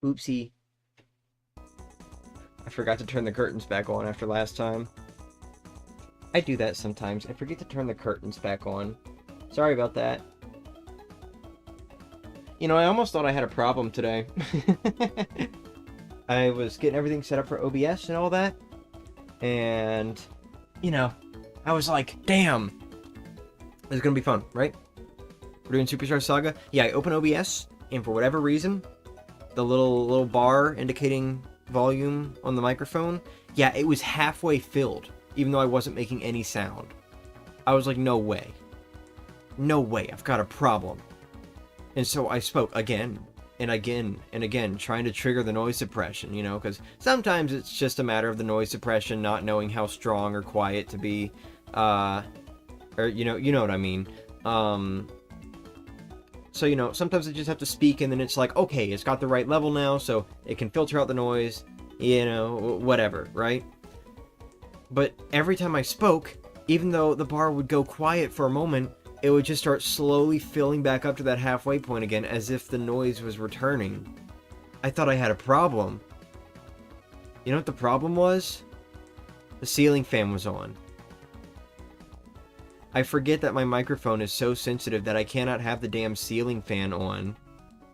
Oopsie. I forgot to turn the curtains back on after last time. I do that sometimes. I forget to turn the curtains back on. Sorry about that. You know, I almost thought I had a problem today. I was getting everything set up for OBS and all that. And, you know, I was like, damn. This is gonna be fun, right? We're doing Superstar Saga. Yeah, I open OBS, and for whatever reason, the little bar indicating volume on the microphone, yeah, it was halfway filled, even though I wasn't making any sound. I was like, no way. No way, I've got a problem. And so I spoke again, and again, and again, trying to trigger the noise suppression, you know, because sometimes it's just a matter of the noise suppression not knowing how strong or quiet to be, or, you know what I mean. So, you know, sometimes I just have to speak, and then it's like, okay, it's got the right level now, so it can filter out the noise, you know, whatever, right? But every time I spoke, even though the bar would go quiet for a moment, it would just start slowly filling back up to that halfway point again, as if the noise was returning. I thought I had a problem. You know what the problem was? The ceiling fan was on. I forget that my microphone is so sensitive that I cannot have the damn ceiling fan on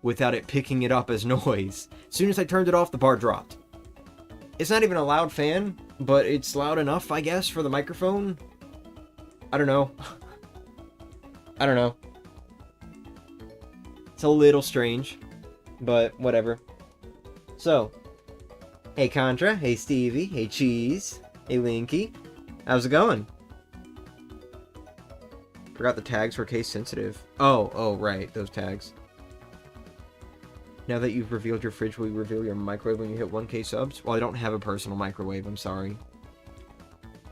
without it picking it up as noise. As soon as I turned it off, the bar dropped. It's not even a loud fan, but it's loud enough, I guess, for the microphone. I don't know. I don't know. It's a little strange, but whatever. So, hey Contra, hey Stevie, hey Cheese, hey Linky. How's it going? Forgot the tags were case sensitive. Oh, right, those tags. Now that you've revealed your fridge, will you reveal your microwave when you hit 1K subs? Well, I don't have a personal microwave, I'm sorry.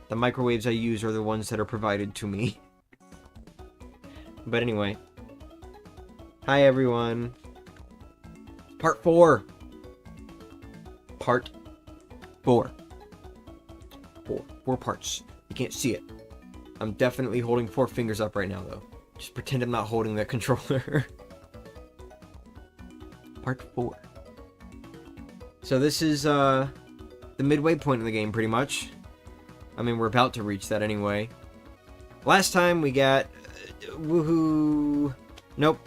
The microwaves I use are the ones that are provided to me. But anyway. Hi, everyone. Part 4. Part 4. 4 parts. You can't see it. I'm definitely holding 4 fingers up right now, though. Just pretend I'm not holding the controller. Part 4. So this is, the midway point in the game, pretty much. I mean, we're about to reach that anyway. Last time we got... woohoo... Nope.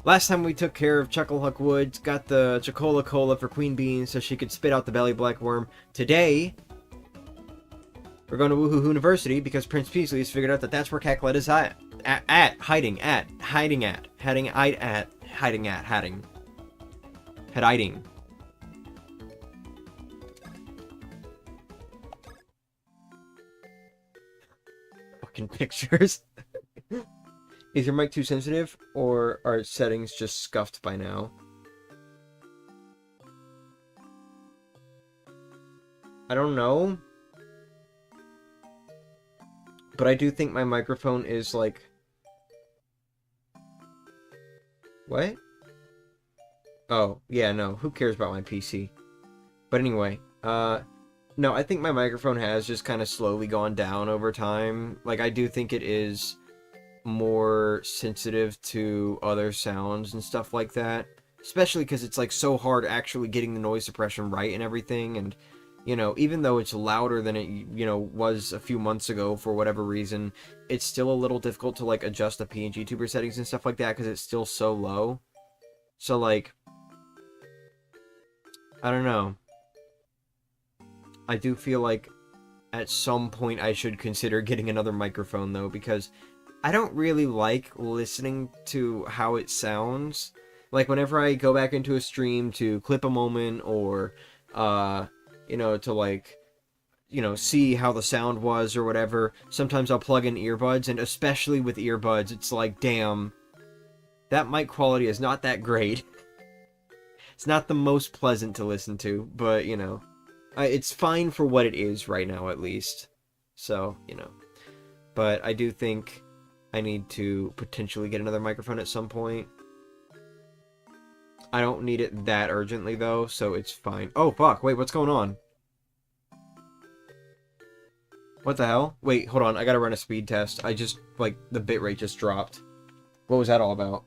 Last time we took care of Chucklehuck Woods, got the Chocola Cola for Queen Bean so she could spit out the belly black worm. Today... we're going to Woohoo University because Prince Peasley has figured out that that's where Caclet is hiding. Fucking pictures. Is your mic too sensitive, or are settings just scuffed by now? I don't know. But I do think my microphone is, like... What? Oh, yeah, no. Who cares about my PC? But anyway, no, I think my microphone has just kind of slowly gone down over time. Like, I do think it is more sensitive to other sounds and stuff like that. Especially because it's, like, so hard actually getting the noise suppression right and everything, and... you know, even though it's louder than it, you know, was a few months ago for whatever reason, it's still a little difficult to, like, adjust the PNG tuber settings and stuff like that because it's still so low. So, like, I don't know. I do feel like at some point I should consider getting another microphone, though, because I don't really like listening to how it sounds. Like, whenever I go back into a stream to clip a moment or, you know, to, like, you know, see how the sound was or whatever. Sometimes I'll plug in earbuds, and especially with earbuds, it's like, damn, that mic quality is not that great. It's not the most pleasant to listen to, but, you know, it's fine for what it is right now, at least. So, you know. But I do think I need to potentially get another microphone at some point. I don't need it that urgently, though, so it's fine. Oh, fuck, wait, what's going on? What the hell? Wait, hold on, I gotta run a speed test. I just, like, the bitrate just dropped. What was that all about?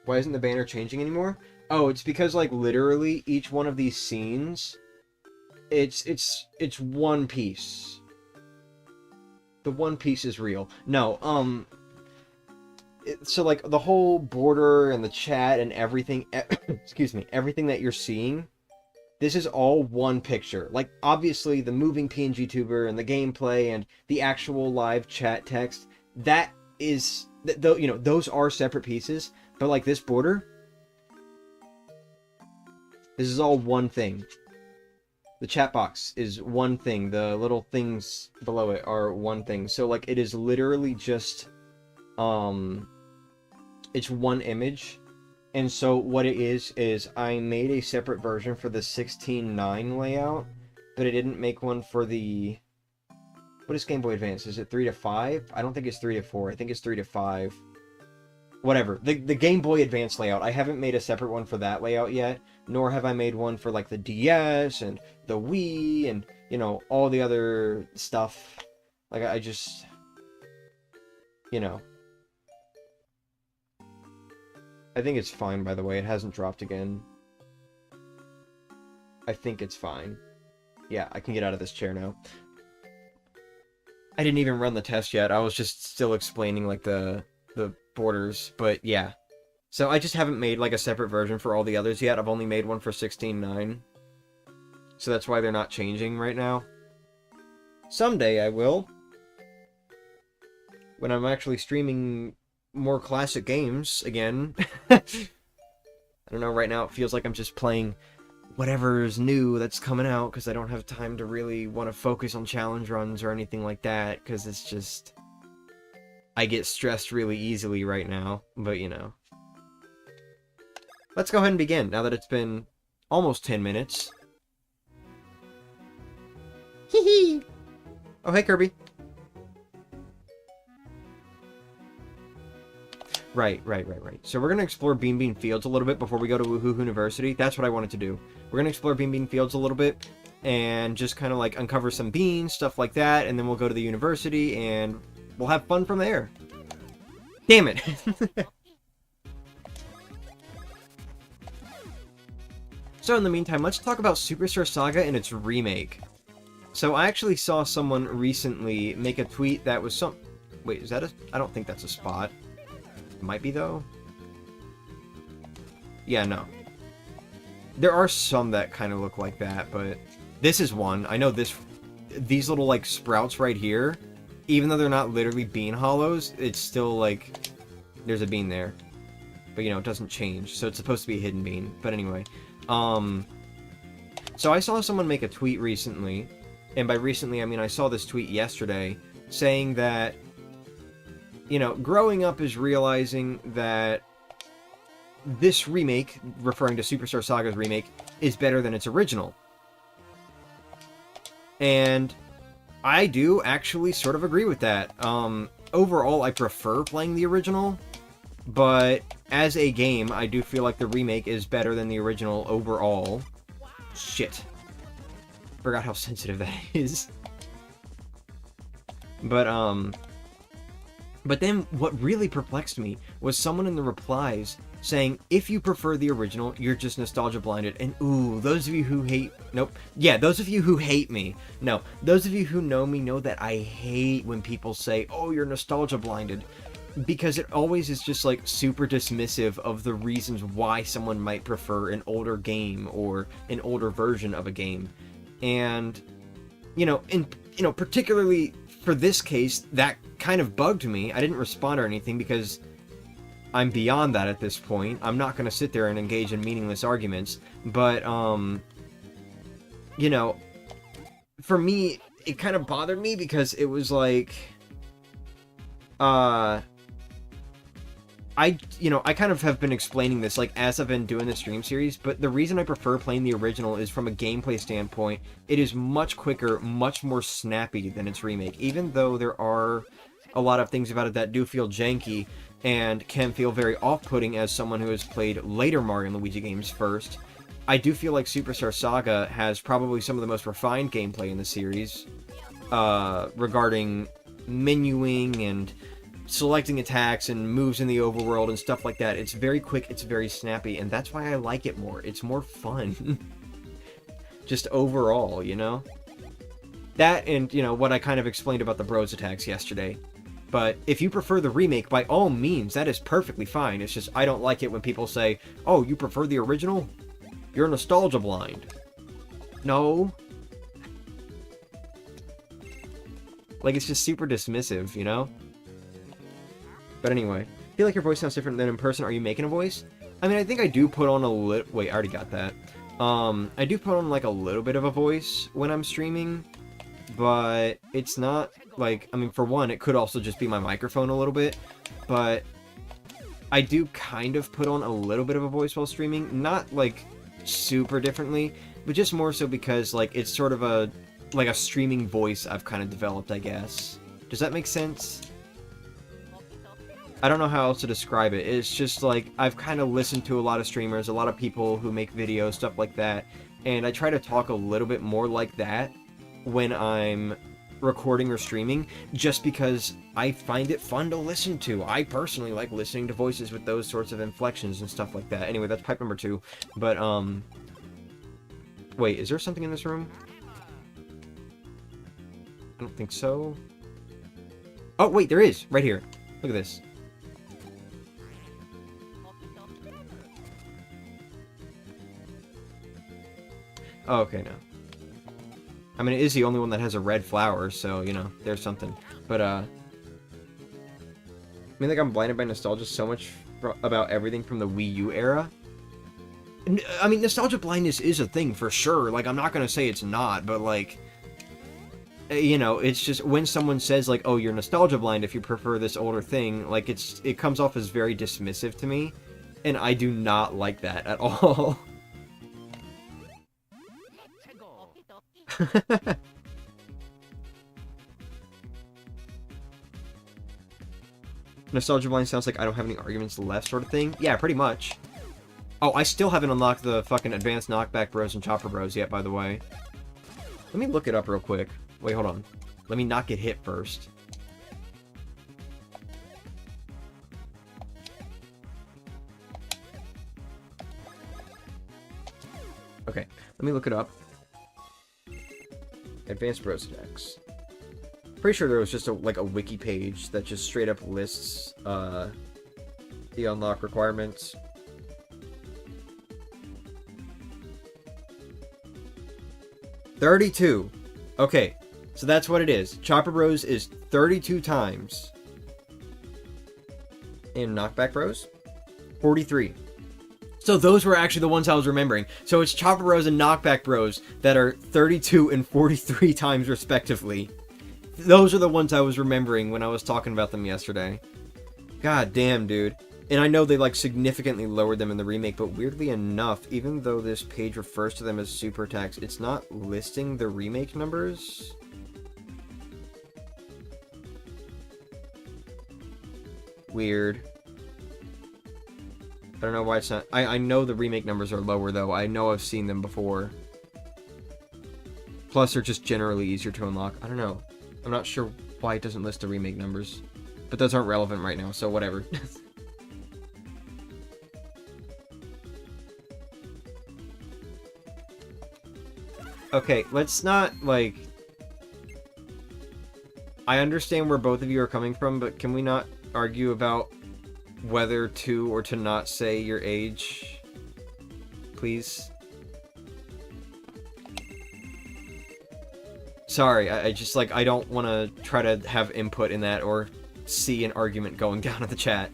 Why isn't the banner changing anymore? Oh, it's because, like, literally each one of these scenes, it's one piece. The one piece is real. No, so, like, the whole border and the chat and everything, excuse me, everything that you're seeing, this is all one picture. Like, obviously, the moving PNG tuber and the gameplay and the actual live chat text, that is, you know, those are separate pieces, but, like, this border, this is all one thing. The chat box is one thing. The little things below it are one thing. So, like, it is literally just, it's one image. And so what it is I made a separate version for the 16:9 layout, but I didn't make one for the... What is Game Boy Advance? Is it 3 to 5? I don't think it's 3 to 4. I think it's 3 to 5. Whatever. The Game Boy Advance layout. I haven't made a separate one for that layout yet, nor have I made one for, like, the DS and the Wii and, you know, all the other stuff. Like, I just... You know. I think it's fine, by the way. It hasn't dropped again. I think it's fine. Yeah, I can get out of this chair now. I didn't even run the test yet. I was just still explaining, like, the borders, but yeah. So I just haven't made, like, a separate version for all the others yet. I've only made one for 16:9. So that's why they're not changing right now. Someday I will. When I'm actually streaming more classic games again. I don't know, right now it feels like I'm just playing whatever's new that's coming out, because I don't have time to really want to focus on challenge runs or anything like that, because it's just... I get stressed really easily right now, but you know. Let's go ahead and begin, now that it's been almost 10 minutes. Hee hee! Oh, hey, Kirby. Right. So we're going to explore Bean Bean Fields a little bit before we go to Woohoo University. That's what I wanted to do. We're going to explore Bean Bean Fields a little bit and just kind of like uncover some beans, stuff like that, and then we'll go to the university and we'll have fun from there. Damn it! So in the meantime, let's talk about Superstar Saga and its remake. So I actually saw someone recently make a tweet that was some... Wait, is that a... I don't think that's a spot. Might be, though. Yeah, no. There are some that kind of look like that, but this is one. I know these little, like, sprouts right here, even though they're not literally bean hollows, it's still, like, there's a bean there. But, you know, it doesn't change, so it's supposed to be a hidden bean. But anyway, so I saw someone make a tweet recently, and by recently, I mean I saw this tweet yesterday, saying that, you know, growing up is realizing that this remake, referring to Superstar Saga's remake, is better than its original. And I do actually sort of agree with that. Overall, I prefer playing the original, but as a game, I do feel like the remake is better than the original overall. Shit. Forgot how sensitive that is. But then what really perplexed me was someone in the replies saying, if you prefer the original, you're just nostalgia blinded. And ooh, those of you who hate... Nope. Yeah, those of you who hate me. No, those of you who know me know that I hate when people say, oh, you're nostalgia blinded. Because it always is just, like, super dismissive of the reasons why someone might prefer an older game or an older version of a game. And, you know, particularly for this case, that kind of bugged me. I didn't respond or anything because I'm beyond that at this point. I'm not going to sit there and engage in meaningless arguments. But, you know, for me, it kind of bothered me because it was like, I kind of have been explaining this, like, as I've been doing the stream series, but the reason I prefer playing the original is from a gameplay standpoint. It is much quicker, much more snappy than its remake, even though there are a lot of things about it that do feel janky and can feel very off-putting as someone who has played later Mario and Luigi games first. I do feel like Superstar Saga has probably some of the most refined gameplay in the series, regarding menuing and selecting attacks and moves in the overworld and stuff like that. It's very quick, it's very snappy, and that's why I like it more. It's more fun. Just overall, you know? That and, you know, what I kind of explained about the bros attacks yesterday. But if you prefer the remake, by all means, that is perfectly fine. It's just, I don't like it when people say, oh, you prefer the original? You're nostalgia blind. No. Like, it's just super dismissive, you know? But anyway, I feel like your voice sounds different than in person. Are you making a voice? I mean, I think I do put on a little... Wait, I already got that. I do put on, like, a little bit of a voice when I'm streaming. But it's not, like... I mean, for one, it could also just be my microphone a little bit. But I do kind of put on a little bit of a voice while streaming. Not, like, super differently. But just more so because, like, it's sort of a... like a streaming voice I've kind of developed, I guess. Does that make sense? I don't know how else to describe it. It's just like, I've kind of listened to a lot of streamers, a lot of people who make videos, stuff like that, and I try to talk a little bit more like that when I'm recording or streaming, just because I find it fun to listen to. I personally like listening to voices with those sorts of inflections and stuff like that. Anyway, that's pipe number 2. But, wait, is there something in this room? I don't think so. Oh, wait, there is! Right here. Look at this. Oh, okay, no. I mean, it is the only one that has a red flower, so, you know, there's something. But, I mean, like, I'm blinded by nostalgia so much about everything from the Wii U era. I mean, nostalgia blindness is a thing, for sure. Like, I'm not gonna say it's not, but, like... You know, it's just, when someone says, like, oh, you're nostalgia blind if you prefer this older thing, like, it comes off as very dismissive to me, and I do not like that at all. Nostalgia blind sounds like I don't have any arguments left sort of thing. Yeah, pretty much. Oh, I still haven't unlocked the fucking advanced knockback bros and chopper bros yet, by the way. Let me look it up real quick. Wait, hold on. Let me not get hit first. Okay, let me look it up. Advanced bros attacks. Pretty sure there was just a wiki page that just straight up lists the unlock requirements. $32. Okay, so that's what it is. Chopper Bros is 32 times. And Knockback Bros? 43. So those were actually the ones I was remembering. So it's Chopper Bros and Knockback Bros that are 32 and 43 times respectively. Those are the ones I was remembering when I was talking about them yesterday. God damn, dude. And I know they, like, significantly lowered them in the remake, but weirdly enough, even though this page refers to them as super attacks, it's not listing the remake numbers. Weird. I don't know why it's not... I know the remake numbers are lower, though. I know I've seen them before. Plus, they're just generally easier to unlock. I don't know. I'm not sure why it doesn't list the remake numbers. But those aren't relevant right now, so whatever. Okay, let's not, like... I understand where both of you are coming from, but can we not argue about whether to or to not say your age? Please? Sorry, I just, like, I don't want to try to have input in that or see an argument going down in the chat.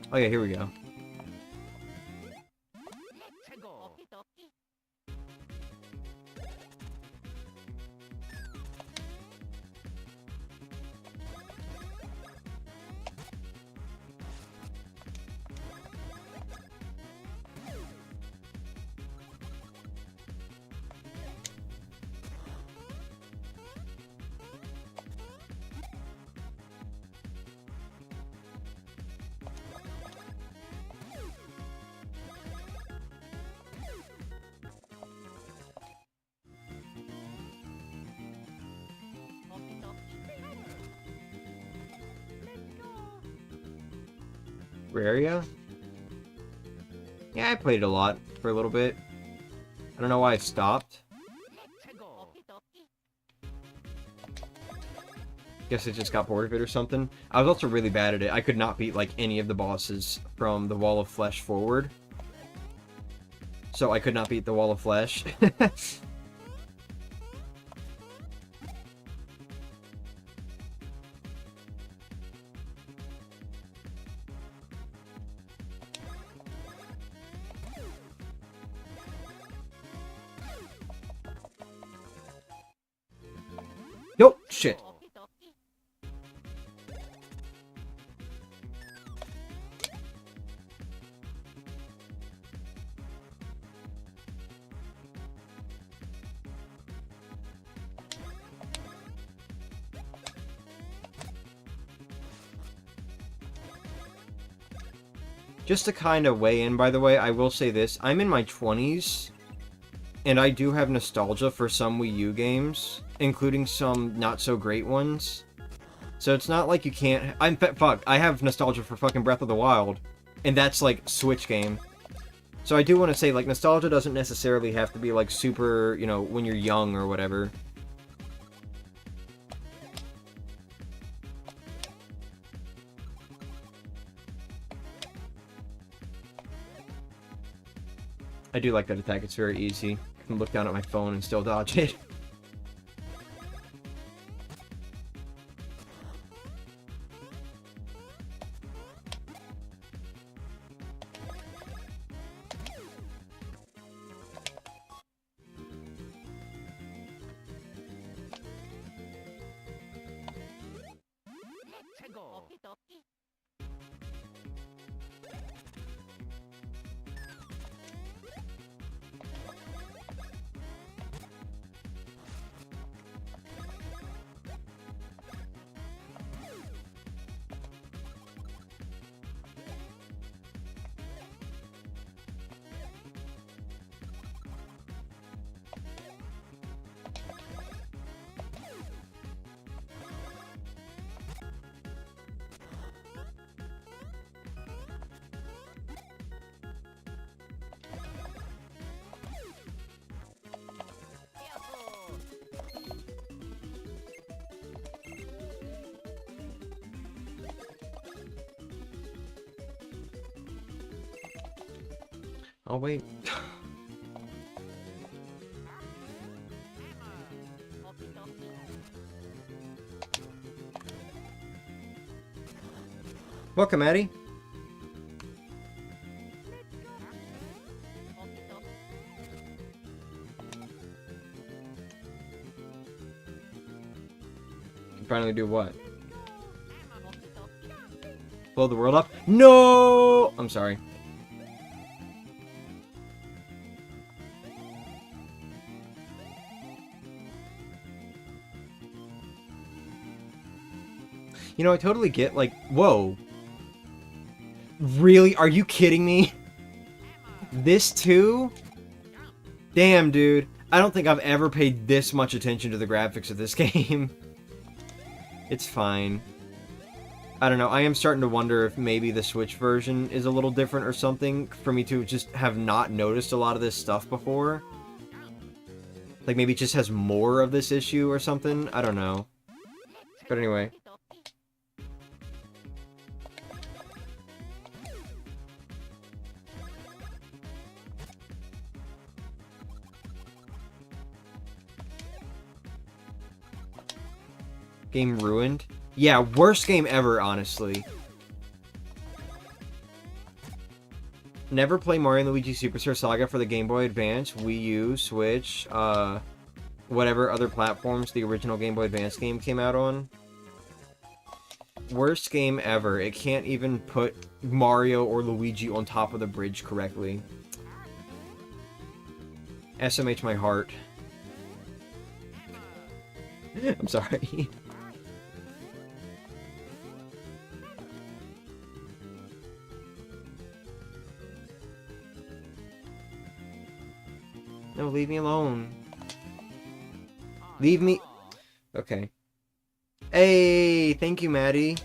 Oh yeah, here we go. Terraria? Yeah, I played it a lot for a little bit. I don't know why I stopped. Guess I just got bored of it or something. I was also really bad at it. I could not beat, like, any of the bosses from the Wall of Flesh forward. So I could not beat the Wall of Flesh. Nope, shit. Just to kind of weigh in, by the way, I will say this. I'm in my 20s, and I do have nostalgia for some Wii U games, including some not-so-great ones. So it's not like you can't... Fuck, I have nostalgia for fucking Breath of the Wild, and that's, like, Switch game. So I do want to say, like, nostalgia doesn't necessarily have to be, like, super, you know, when you're young or whatever. I do like that attack, it's very easy. I can look down at my phone and still dodge it. Oh, wait. Welcome, Eddie. Can finally do what? Blow the world up? No! I'm sorry. You know, I totally get, like, whoa. Really? Are you kidding me? This too? Damn, dude. I don't think I've ever paid this much attention to the graphics of this game. It's fine. I don't know, I am starting to wonder if maybe the Switch version is a little different or something, for me to just have not noticed a lot of this stuff before. Like, maybe it just has more of this issue or something? I don't know. But anyway. Game ruined? Yeah, worst game ever, honestly. Never play Mario Luigi Superstar Saga for the Game Boy Advance, Wii U, Switch, whatever other platforms the original Game Boy Advance game came out on. Worst game ever. It can't even put Mario or Luigi on top of the bridge correctly. SMH my heart. I'm sorry. No, leave me alone. Leave me... Okay. Hey, thank you, Maddie.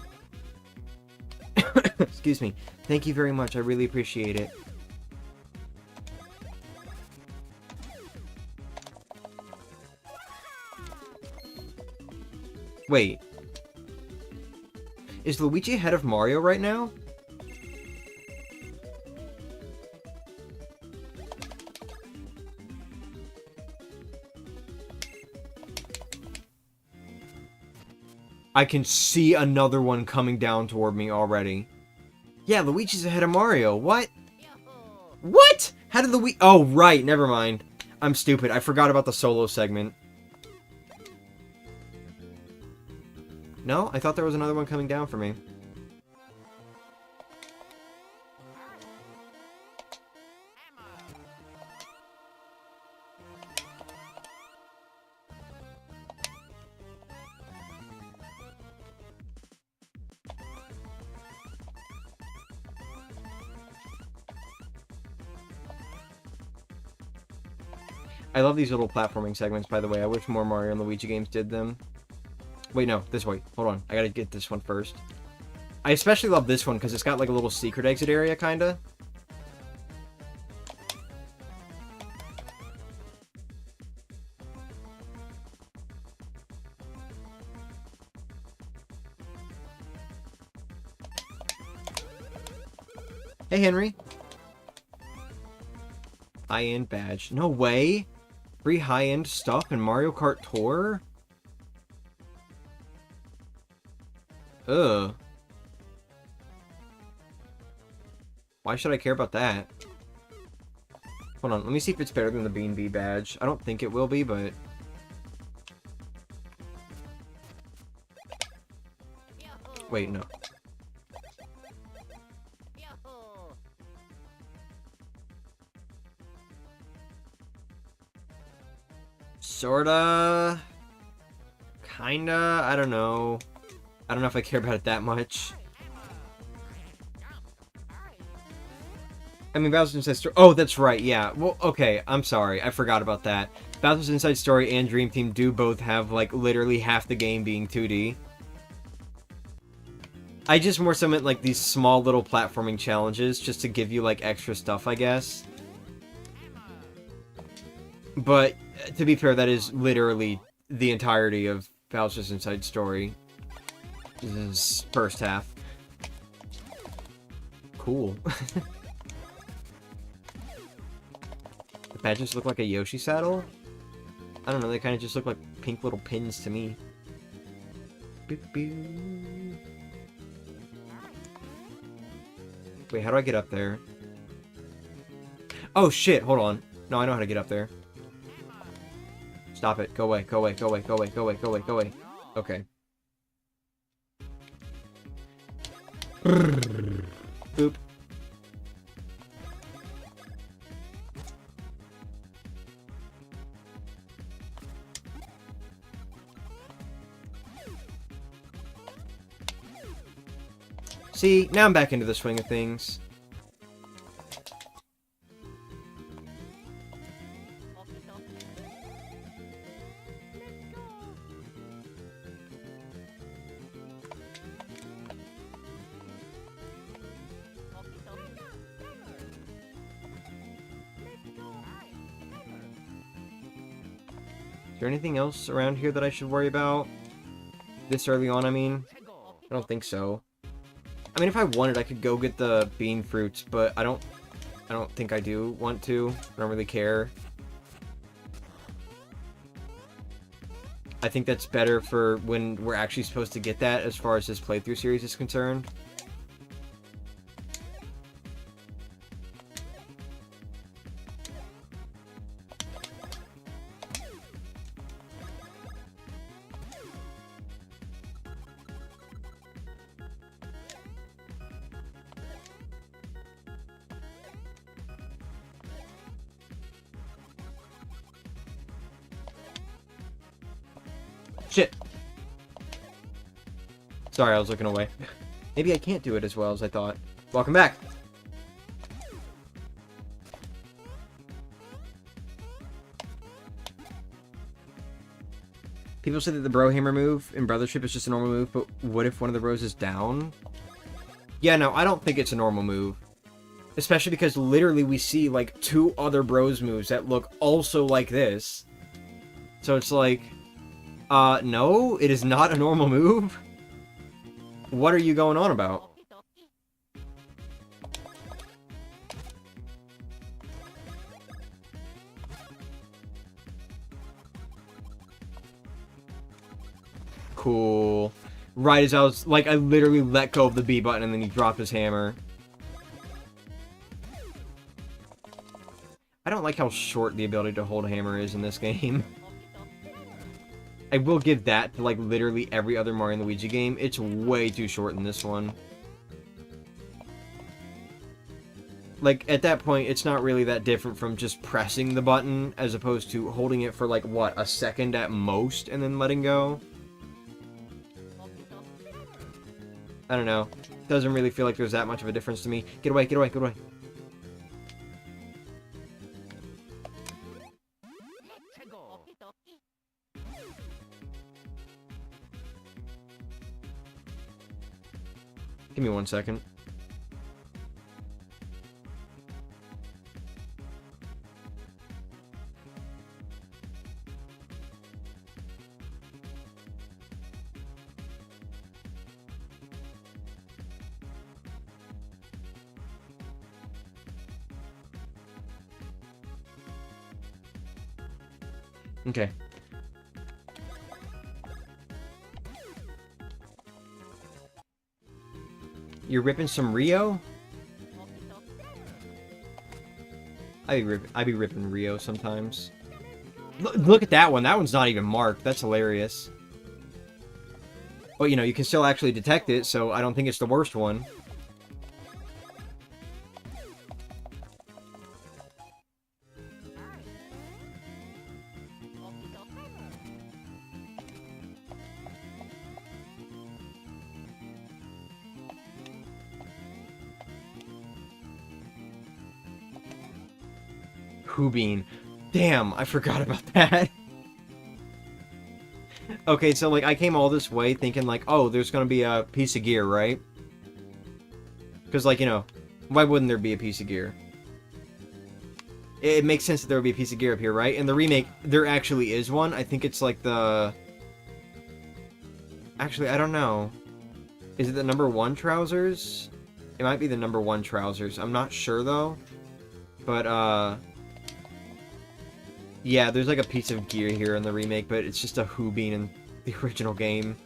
Excuse me. Thank you very much. I really appreciate it. Wait. Is Luigi ahead of Mario right now? I can see another one coming down toward me already. Yeah, Luigi's ahead of Mario. What? What? How did Luigi... Oh, right. Never mind. I'm stupid. I forgot about the solo segment. No? I thought there was another one coming down for me. I love these little platforming segments, by the way. I wish more Mario and Luigi games did them. Wait, no. This way. Hold on. I gotta get this one first. I especially love this one because it's got like a little secret exit area, kinda. Hey, Henry. High-end badge. No way! Free high-end stuff in Mario Kart Tour? Ugh. Why should I care about that? Hold on, let me see if it's better than the B&B badge. I don't think it will be, but... Wait, no. Sorta. Kinda. I don't know. I don't know if I care about it that much. I mean, Bowser's Inside Story... Oh, that's right, yeah. Well, okay, I'm sorry. I forgot about that. Bowser's Inside Story and Dream Team do both have, like, literally half the game being 2D. I just more so meant, like, these small little platforming challenges just to give you, like, extra stuff, I guess. But, to be fair, that is literally the entirety of Bowser's Inside Story. This is first half. Cool. The badges look like a Yoshi saddle? I don't know, they kind of just look like pink little pins to me. Wait, how do I get up there? Oh shit, hold on. No, I know how to get up there. Stop it. Go away, go away, go away, go away, go away, go away, go away. Okay. Boop. See, now I'm back into the swing of things. Is there anything else around here that I should worry about? This early on, I mean? I don't think so. I mean, if I wanted, I could go get the bean fruits, but I don't think I do want to. I don't really care. I think that's better for when we're actually supposed to get that as far as this playthrough series is concerned. Shit! Sorry, I was looking away. Maybe I can't do it as well as I thought. Welcome back! People say that the bro hammer move in Brothership is just a normal move, but what if one of the bros is down? Yeah, no, I don't think it's a normal move. Especially because literally we see, like, 2 other Bros moves that look also like this. So it's like, no, it is not a normal move. What are you going on about? Cool. Right as I was, like, I literally let go of the B button and then he dropped his hammer. I don't like how short the ability to hold a hammer is in this game. I will give that to, like, literally every other Mario and Luigi game. It's way too short in this one. Like, at that point, it's not really that different from just pressing the button, as opposed to holding it for, like, what, a second at most, and then letting go? I don't know. Doesn't really feel like there's that much of a difference to me. Get away, get away, get away. Give me 1 second. Okay. You're ripping some Rio? I be ripping Rio sometimes. Look at that one. That one's not even marked. That's hilarious. But, you know, you can still actually detect it, so I don't think it's the worst one. Hoobine. Damn, I forgot about that. Okay, so, like, I came all this way thinking, like, oh, there's gonna be a piece of gear, right? Because, like, you know, why wouldn't there be a piece of gear? It makes sense that there would be a piece of gear up here, right? In the remake, there actually is one. I think it's, like, the... Actually, I don't know. Is it the number 1 trousers? It might be the number 1 trousers. I'm not sure, though. But, yeah, there's like a piece of gear here in the remake, but it's just a Hoobine in the original game.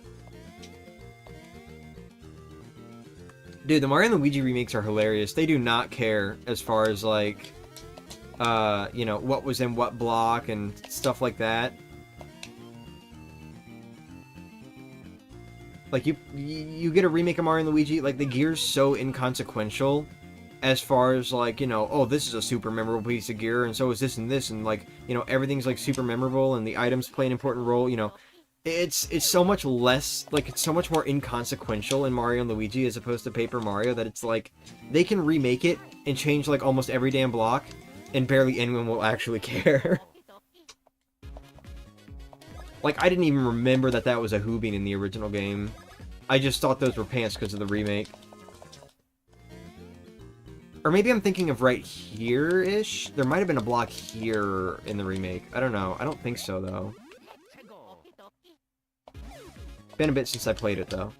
Dude, the Mario and Luigi remakes are hilarious. They do not care as far as, like, you know, what was in what block and stuff like that. Like, you get a remake of Mario and Luigi, like, the gear's so inconsequential. As far as, like, you know, oh, this is a super memorable piece of gear, and so is this and this, and, like, you know, everything's, like, super memorable, and the items play an important role, you know. It's so much less, like, it's so much more inconsequential in Mario and Luigi as opposed to Paper Mario that it's, like, they can remake it and change, like, almost every damn block, and barely anyone will actually care. Like, I didn't even remember that that was a Hoobine in the original game. I just thought those were pants because of the remake. Or maybe I'm thinking of right here-ish? There might have been a block here in the remake. I don't know. I don't think so, though. Been a bit since I played it, though.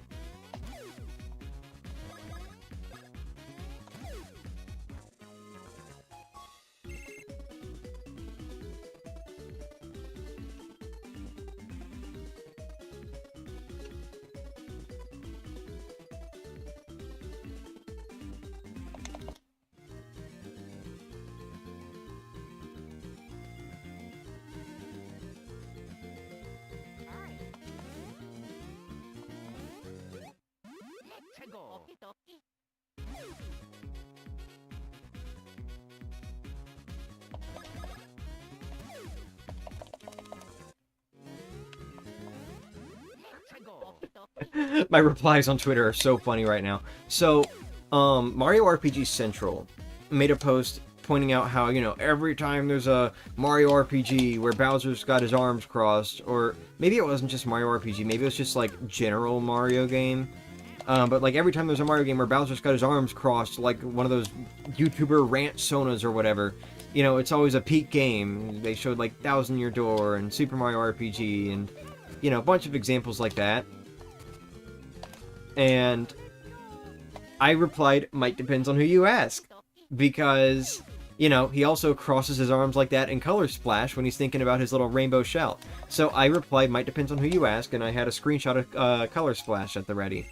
My replies on Twitter are so funny right now. So, Mario RPG Central made a post pointing out how, you know, every time there's a Mario RPG where Bowser's got his arms crossed, or maybe it wasn't just Mario RPG, maybe it was just, like, general Mario game, But like every time there's a Mario game where Bowser's got his arms crossed, like one of those YouTuber rant sonas or whatever, you know, it's always a peak game. They showed like Thousand Year Door and Super Mario RPG and, you know, a bunch of examples like that. And I replied, might depends on who you ask. Because, you know, he also crosses his arms like that in Color Splash when he's thinking about his little rainbow shell. So I replied, might depends on who you ask, and I had a screenshot of Color Splash at the ready.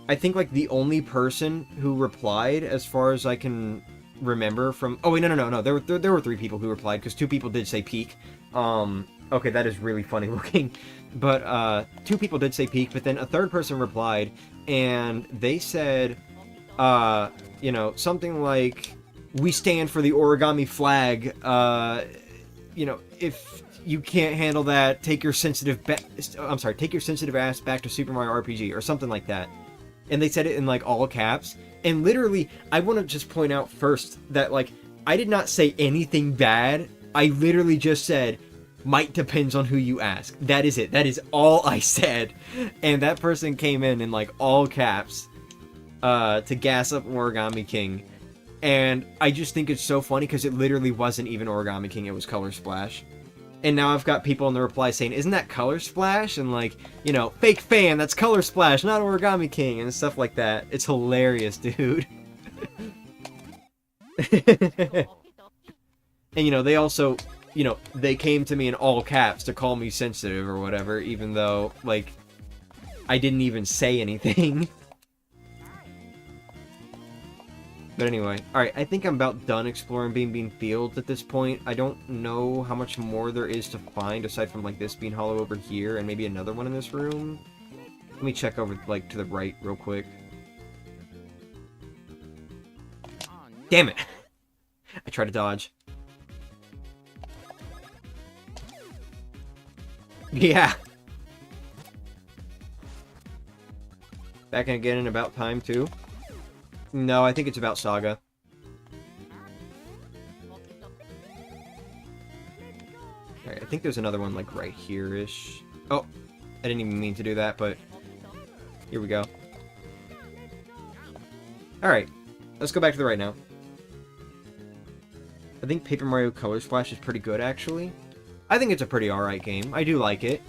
I think, like, the only person who replied, as far as I can remember from... Oh, wait, no. There were 3 people who replied, because 2 people did say peak. Okay, that is really funny looking. But, 2 people did say peak, but then a 3rd person replied, and they said, you know, something like, we stand for the origami flag, you know, if you can't handle that, take your sensitive ass back to Super Mario RPG, or something like that. And they said it in, like, all caps. And literally, I want to just point out first that, like, I did not say anything bad. I literally just said, might depends on who you ask. That is it. That is all I said. And that person came in like, all caps, to gas up Origami King. And I just think it's so funny, because it literally wasn't even Origami King, it was Color Splash. And now I've got people in the reply saying, isn't that Color Splash? And like, you know, fake fan, that's Color Splash, not Origami King, and stuff like that. It's hilarious, dude. And, you know, they also, you know, they came to me in all caps to call me sensitive or whatever, even though, like, I didn't even say anything. But anyway, alright, I think I'm about done exploring Bean Bean Fields at this point. I don't know how much more there is to find, aside from, like, this being hollow over here, and maybe another one in this room. Let me check over, like, to the right real quick. Damn it! I tried to dodge. Yeah! Back again in about time, too. No, I think it's about Saga. Alright, I think there's another one, like, right here-ish. Oh! I didn't even mean to do that, but... Here we go. Alright. Let's go back to the right now. I think Paper Mario Color Splash is pretty good, actually. I think it's a pretty alright game. I do like it.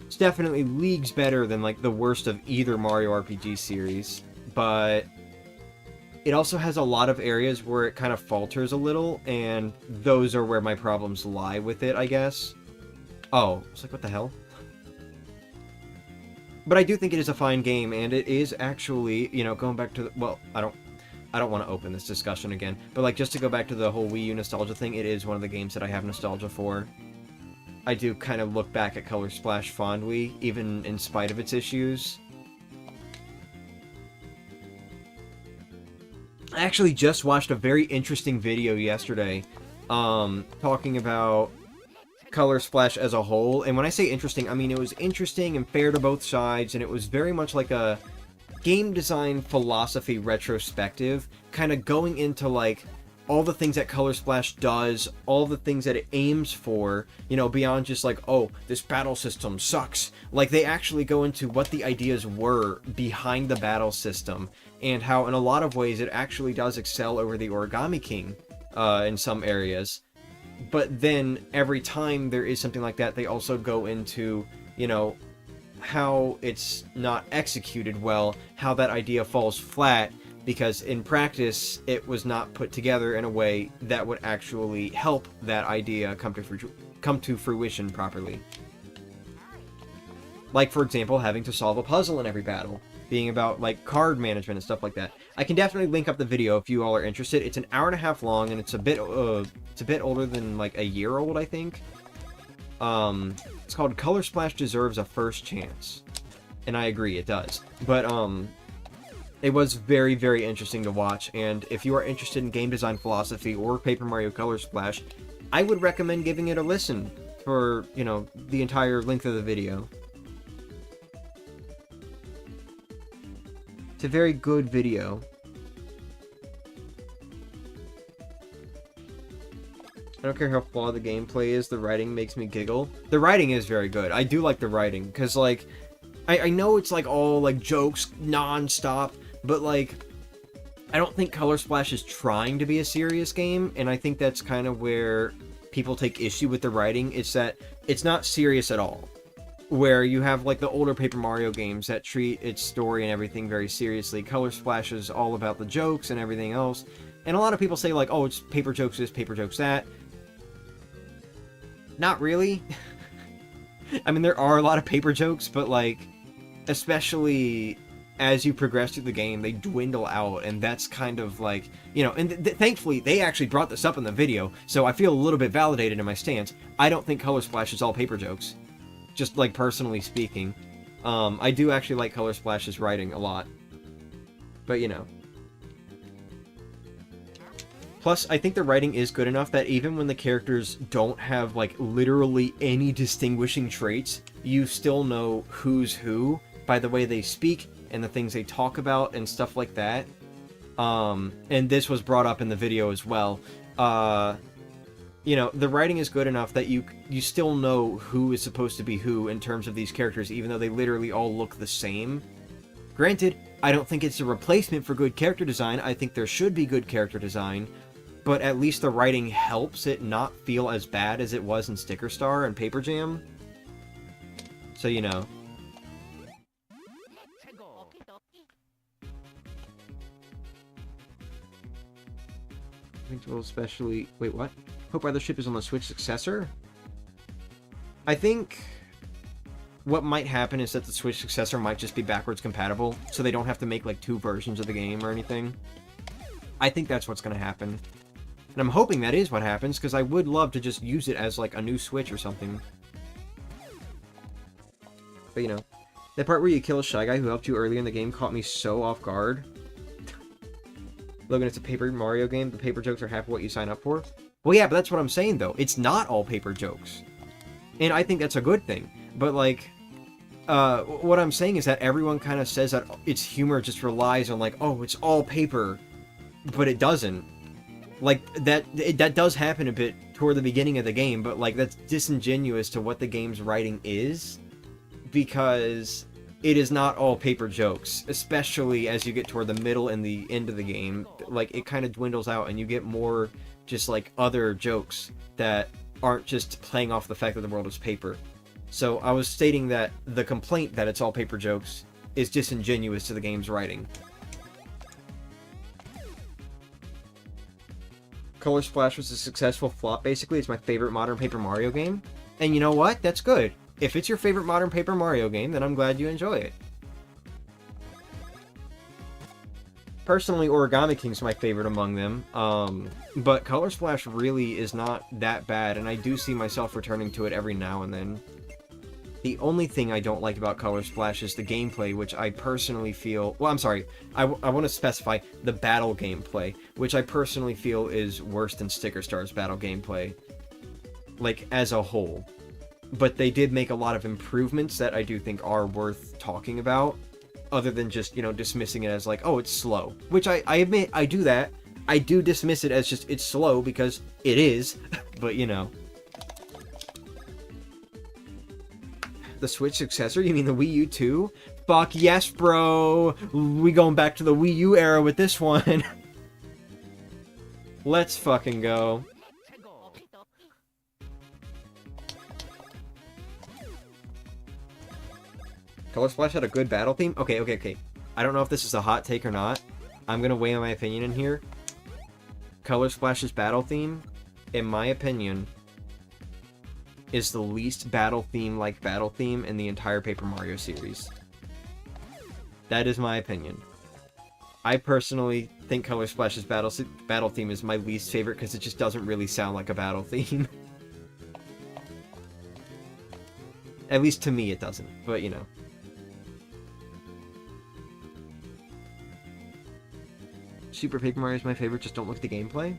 It's definitely leagues better than, like, the worst of either Mario RPG series. But... it also has a lot of areas where it kind of falters a little, and those are where my problems lie with it, I guess. Oh, it's like, what the hell? But I do think it is a fine game, and it is actually, you know, going back to the, well, I don't want to open this discussion again, but like, just to go back to the whole Wii U nostalgia thing, it is one of the games that I have nostalgia for. I do kind of look back at Color Splash fondly, even in spite of its issues. I actually just watched a very interesting video yesterday, talking about Color Splash as a whole, and when I say interesting, I mean it was interesting and fair to both sides, and it was very much like a game design philosophy retrospective, kind of going into, like, all the things that Color Splash does, all the things that it aims for, you know, beyond just like, oh, this battle system sucks. Like, they actually go into what the ideas were behind the battle system, and how in a lot of ways it actually does excel over the Origami King in some areas. But then every time there is something like that, they also go into, you know, how it's not executed well, how that idea falls flat, because in practice it was not put together in a way that would actually help that idea come to fruition properly. Like, for example, having to solve a puzzle in every battle, being about, like, card management and stuff like that. I can definitely link up the video if you all are interested. It's an hour-and-a-half long, and it's a bit older than, like, a year old, I think. It's called Color Splash Deserves a First Chance. And I agree, it does. But, it was very, very interesting to watch, and if you are interested in game design philosophy or Paper Mario Color Splash, I would recommend giving it a listen for, you know, the entire length of the video. It's a very good video. I don't care how flawed the gameplay is, the writing makes me giggle. The writing is very good. I do like the writing, because, like, I know it's like all like jokes non-stop, but like I don't think Color Splash is trying to be a serious game, and I think that's kind of where people take issue with the writing. It's that it's not serious at all. Where you have like the older Paper Mario games that treat its story and everything very seriously. Color Splash is all about the jokes and everything else. And a lot of people say like, oh, it's paper jokes this, paper jokes that. Not really. I mean, there are a lot of paper jokes, but like, especially as you progress through the game, they dwindle out, and that's kind of like, you know, and thankfully, they actually brought this up in the video, so I feel a little bit validated in my stance. I don't think Color Splash is all paper jokes. Just, like, personally speaking. I do actually like Color Splash's writing a lot. But, you know. Plus, I think the writing is good enough that even when the characters don't have, like, literally any distinguishing traits, you still know who's who by the way they speak and the things they talk about and stuff like that. And this was brought up in the video as well. You know, the writing is good enough that you still know who is supposed to be who in terms of these characters, even though they literally all look the same. Granted, I don't think it's a replacement for good character design. I think there should be good character design, but at least the writing helps it not feel as bad as it was in Sticker Star and Paper Jam. So, you know. I think we'll especially... Wait, what? Hope Brothership is on the Switch successor? I think what might happen is that the Switch successor might just be backwards compatible, so they don't have to make like 2 versions of the game or anything. I think that's what's going to happen. And I'm hoping that is what happens, because I would love to just use it as like a new Switch or something. But you know, that part where you kill a Shy Guy who helped you earlier in the game caught me so off guard. Logan, it's a Paper Mario game. The paper jokes are half of what you sign up for. Well, yeah, but that's what I'm saying, though. It's not all paper jokes. And I think that's a good thing. But, like, what I'm saying is that everyone kind of says that its humor just relies on, like, oh, it's all paper. But it doesn't. Like, that does happen a bit toward the beginning of the game, but, like, that's disingenuous to what the game's writing is. Because it is not all paper jokes, especially as you get toward the middle and the end of the game. Like, it kind of dwindles out, and you get more just, like, other jokes that aren't just playing off the fact that the world is paper. So I was stating that the complaint that it's all paper jokes is disingenuous to the game's writing. Color Splash was a successful flop, basically. It's my favorite modern Paper Mario game. And you know what? That's good. If it's your favorite modern Paper Mario game, then I'm glad you enjoy it. Personally, Origami King's my favorite among them, but Color Splash really is not that bad, and I do see myself returning to it every now and then. The only thing I don't like about Color Splash is the gameplay, which I personally feel... Well, I'm sorry, I want to specify the battle gameplay, which I personally feel is worse than Sticker Star's battle gameplay, like, as a whole. But they did make a lot of improvements that I do think are worth talking about, other than just, you know, dismissing it as like, oh, it's slow. Which I admit, I do that. I do dismiss it as just, it's slow, because it is, but, you know. The Switch successor? You mean the Wii U 2? Fuck yes, bro! We going back to the Wii U era with this one. Let's fucking go. Color Splash had a good battle theme? Okay. I don't know if this is a hot take or not. I'm gonna weigh my opinion in here. Color Splash's battle theme, in my opinion, is the least battle theme-like battle theme in the entire Paper Mario series. That is my opinion. I personally think Color Splash's battle theme is my least favorite because it just doesn't really sound like a battle theme. At least to me it doesn't, but you know. Super Paper Mario is my favorite, just don't look at the gameplay.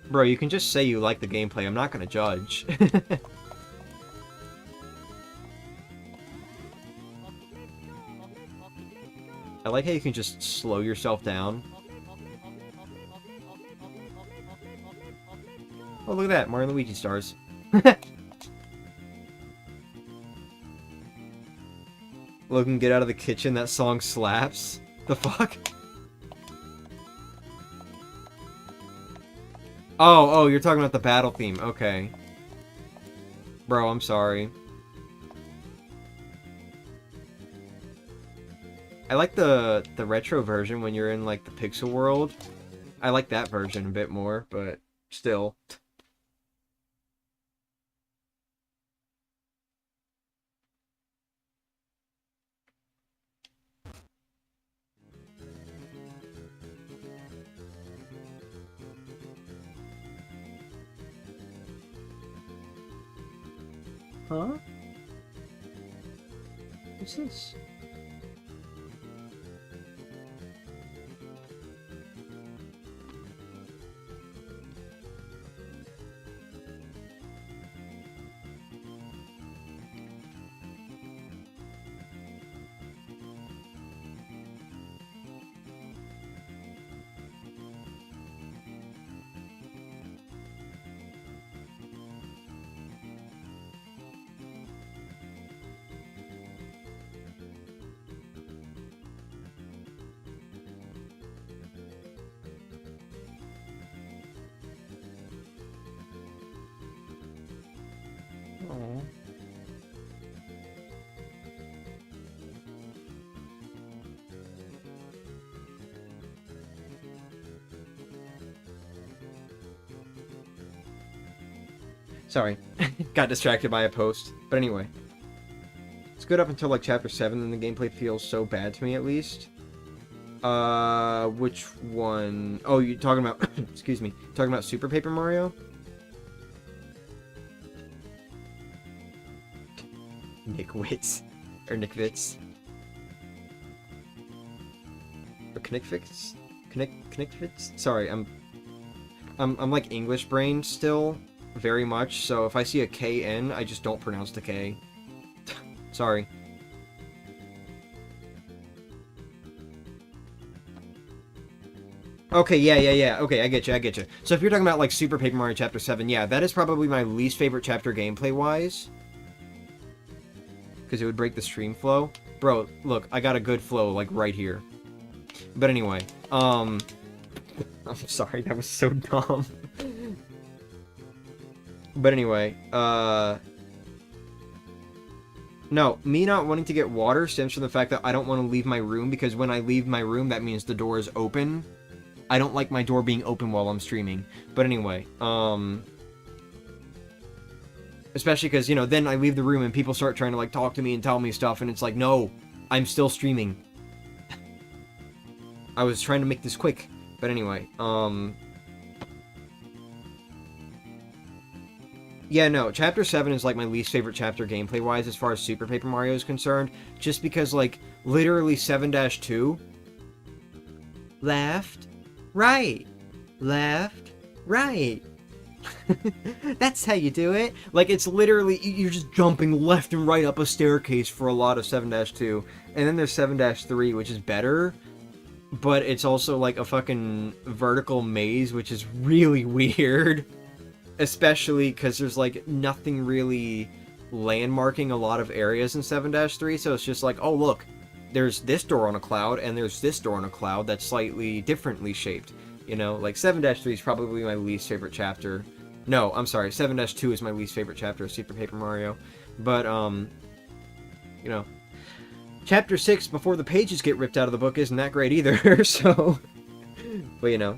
Bro, you can just say you like the gameplay, I'm not gonna judge. I like how you can just slow yourself down. Oh, look at that, Mario Luigi stars. Logan, get out of the kitchen. That song slaps. The fuck? Oh, you're talking about the battle theme. Okay. Bro, I'm sorry. I like the retro version when you're in, like, the pixel world. I like that version a bit more, but still. Huh? What's this? Oh. Sorry. Got distracted by a post. But anyway. It's good up until, like, Chapter 7, and the gameplay feels so bad to me, at least. Which one? Oh, you're talking about... excuse me. Talking about Super Paper Mario? Nickwits. Or Nickvits. Or Knickfits? Knickfits? Sorry, I'm like English brain still. Very much, so if I see a KN, I just don't pronounce the K. Sorry. Okay, yeah. Okay, I get you. So if you're talking about, like, Super Paper Mario Chapter 7, yeah, that is probably my least favorite chapter gameplay-wise. Because it would break the stream flow. Bro, look, I got a good flow, like, right here. But anyway, I'm sorry, that was so dumb. But anyway, no, me not wanting to get water stems from the fact that I don't want to leave my room, because when I leave my room, that means the door is open. I don't like my door being open while I'm streaming. But anyway, especially because, you know, then I leave the room and people start trying to, like, talk to me and tell me stuff, and it's like, no, I'm still streaming. I was trying to make this quick. But anyway, yeah, no, Chapter 7 is, like, my least favorite chapter gameplay-wise as far as Super Paper Mario is concerned, just because, like, literally 7-2... Left, right, left, right. That's how you do it. Like, it's literally, you're just jumping left and right up a staircase for a lot of 7-2, and then there's 7-3, which is better, but it's also, like, a fucking vertical maze, which is really weird. Especially because there's, like, nothing really landmarking a lot of areas in 7-3, so it's just like, oh, look, there's this door on a cloud, and there's this door on a cloud that's slightly differently shaped. You know, like, 7-3 is probably my least favorite chapter. No, I'm sorry, 7-2 is my least favorite chapter of Super Paper Mario. But, you know, Chapter 6, before the pages get ripped out of the book, isn't that great either, so... But, you know.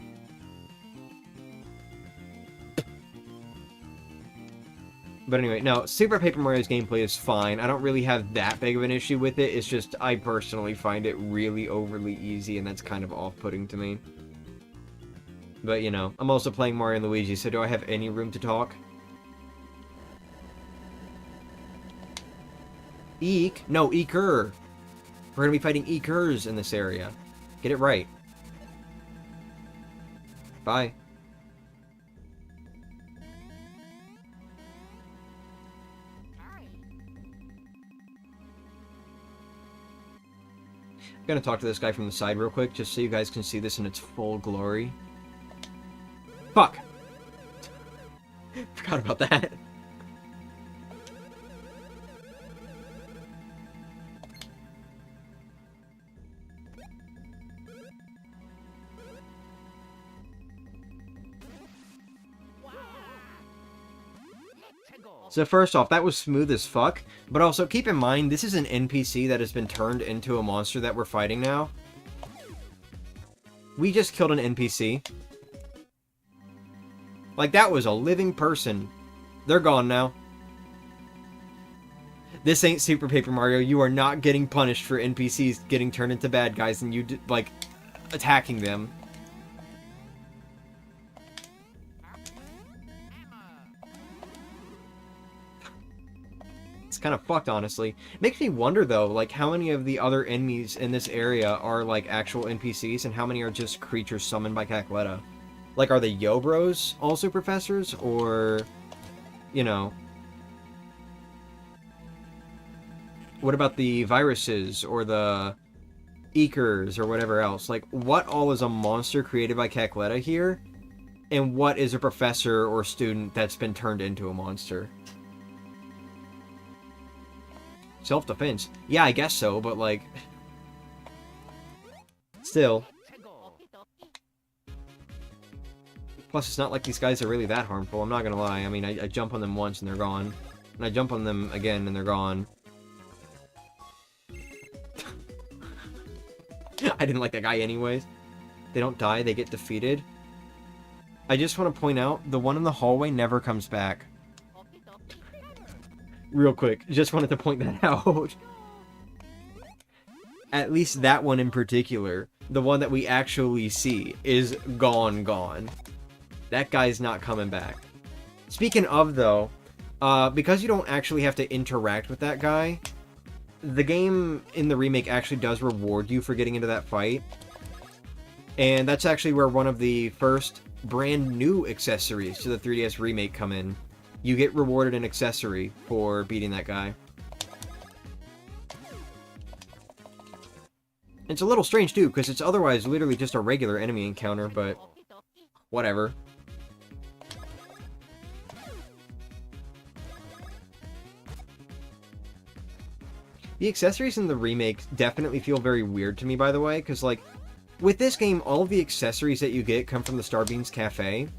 But anyway, no, Super Paper Mario's gameplay is fine. I don't really have that big of an issue with it. It's just, I personally find it really overly easy, and that's kind of off-putting to me. But, you know, I'm also playing Mario and Luigi, so do I have any room to talk? Eek? No, Eeker! We're gonna be fighting Eekers in this area. Get it right. Bye. I'm gonna talk to this guy from the side real quick, just so you guys can see this in its full glory. Fuck! Forgot about that. I'm So first off, that was smooth as fuck, but also keep in mind, this is an NPC that has been turned into a monster that we're fighting now. We just killed an NPC. Like, that was a living person. They're gone now. This ain't Super Paper Mario. You are not getting punished for NPCs getting turned into bad guys and you, like, attacking them. It's kind of fucked, honestly. Makes me wonder, though, like, how many of the other enemies in this area are, like, actual NPCs and how many are just creatures summoned by Cackletta? Like, are the Yobros also professors, or, you know... What about the viruses, or the Eekers, or whatever else? Like, what all is a monster created by Cackletta here? And what is a professor or student that's been turned into a monster? Self-defense. Yeah, I guess so, but, like... Still... Plus, it's not like these guys are really that harmful, I'm not gonna lie. I mean, I jump on them once and they're gone. And I jump on them again and they're gone. I didn't like that guy anyways. They don't die, they get defeated. I just want to point out, the one in the hallway never comes back. Real quick, just wanted to point that out. At least that one in particular, the one that we actually see, is gone. That guy's not coming back. Speaking of, though, because you don't actually have to interact with that guy, the game in the remake actually does reward you for getting into that fight. And that's actually where one of the first brand new accessories to the 3DS remake come in. You get rewarded an accessory for beating that guy. It's a little strange, too, because it's otherwise literally just a regular enemy encounter, but whatever. The accessories in the remake definitely feel very weird to me, by the way, because, like, with this game, all of the accessories that you get come from the Starbeans Cafe.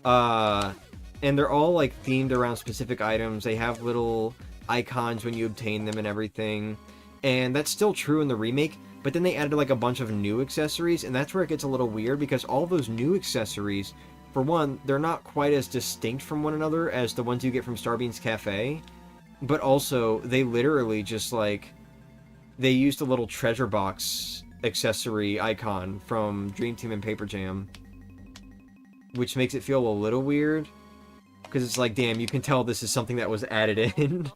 And they're all, like, themed around specific items. They have little icons when you obtain them and everything. And that's still true in the remake, but then they added, like, a bunch of new accessories, and that's where it gets a little weird, because all those new accessories, for one, they're not quite as distinct from one another as the ones you get from Starbeans Cafe. But also, they literally just, like, they used a little treasure box accessory icon from Dream Team and Paper Jam. Which makes it feel a little weird. Because it's like, damn, you can tell this is something that was added in.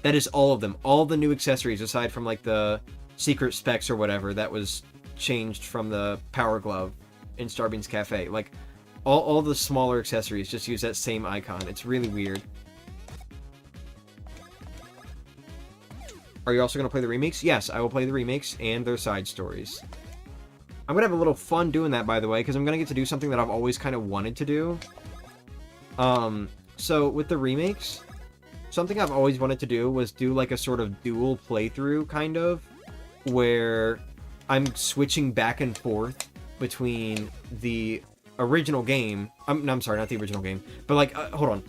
That is all of them. All the new accessories, aside from, like, the secret specs or whatever, that was changed from the Power Glove in Starbeans Cafe. Like, all the smaller accessories just use that same icon. It's really weird. Are you also going to play the remakes? Yes, I will play the remakes and their side stories. I'm going to have a little fun doing that, by the way, because I'm going to get to do something that I've always kind of wanted to do. So, with the remakes, something I've always wanted to do was do, like, a sort of dual playthrough, kind of, where I'm switching back and forth between the original game. No, I'm sorry, not the original game. But, like, hold on.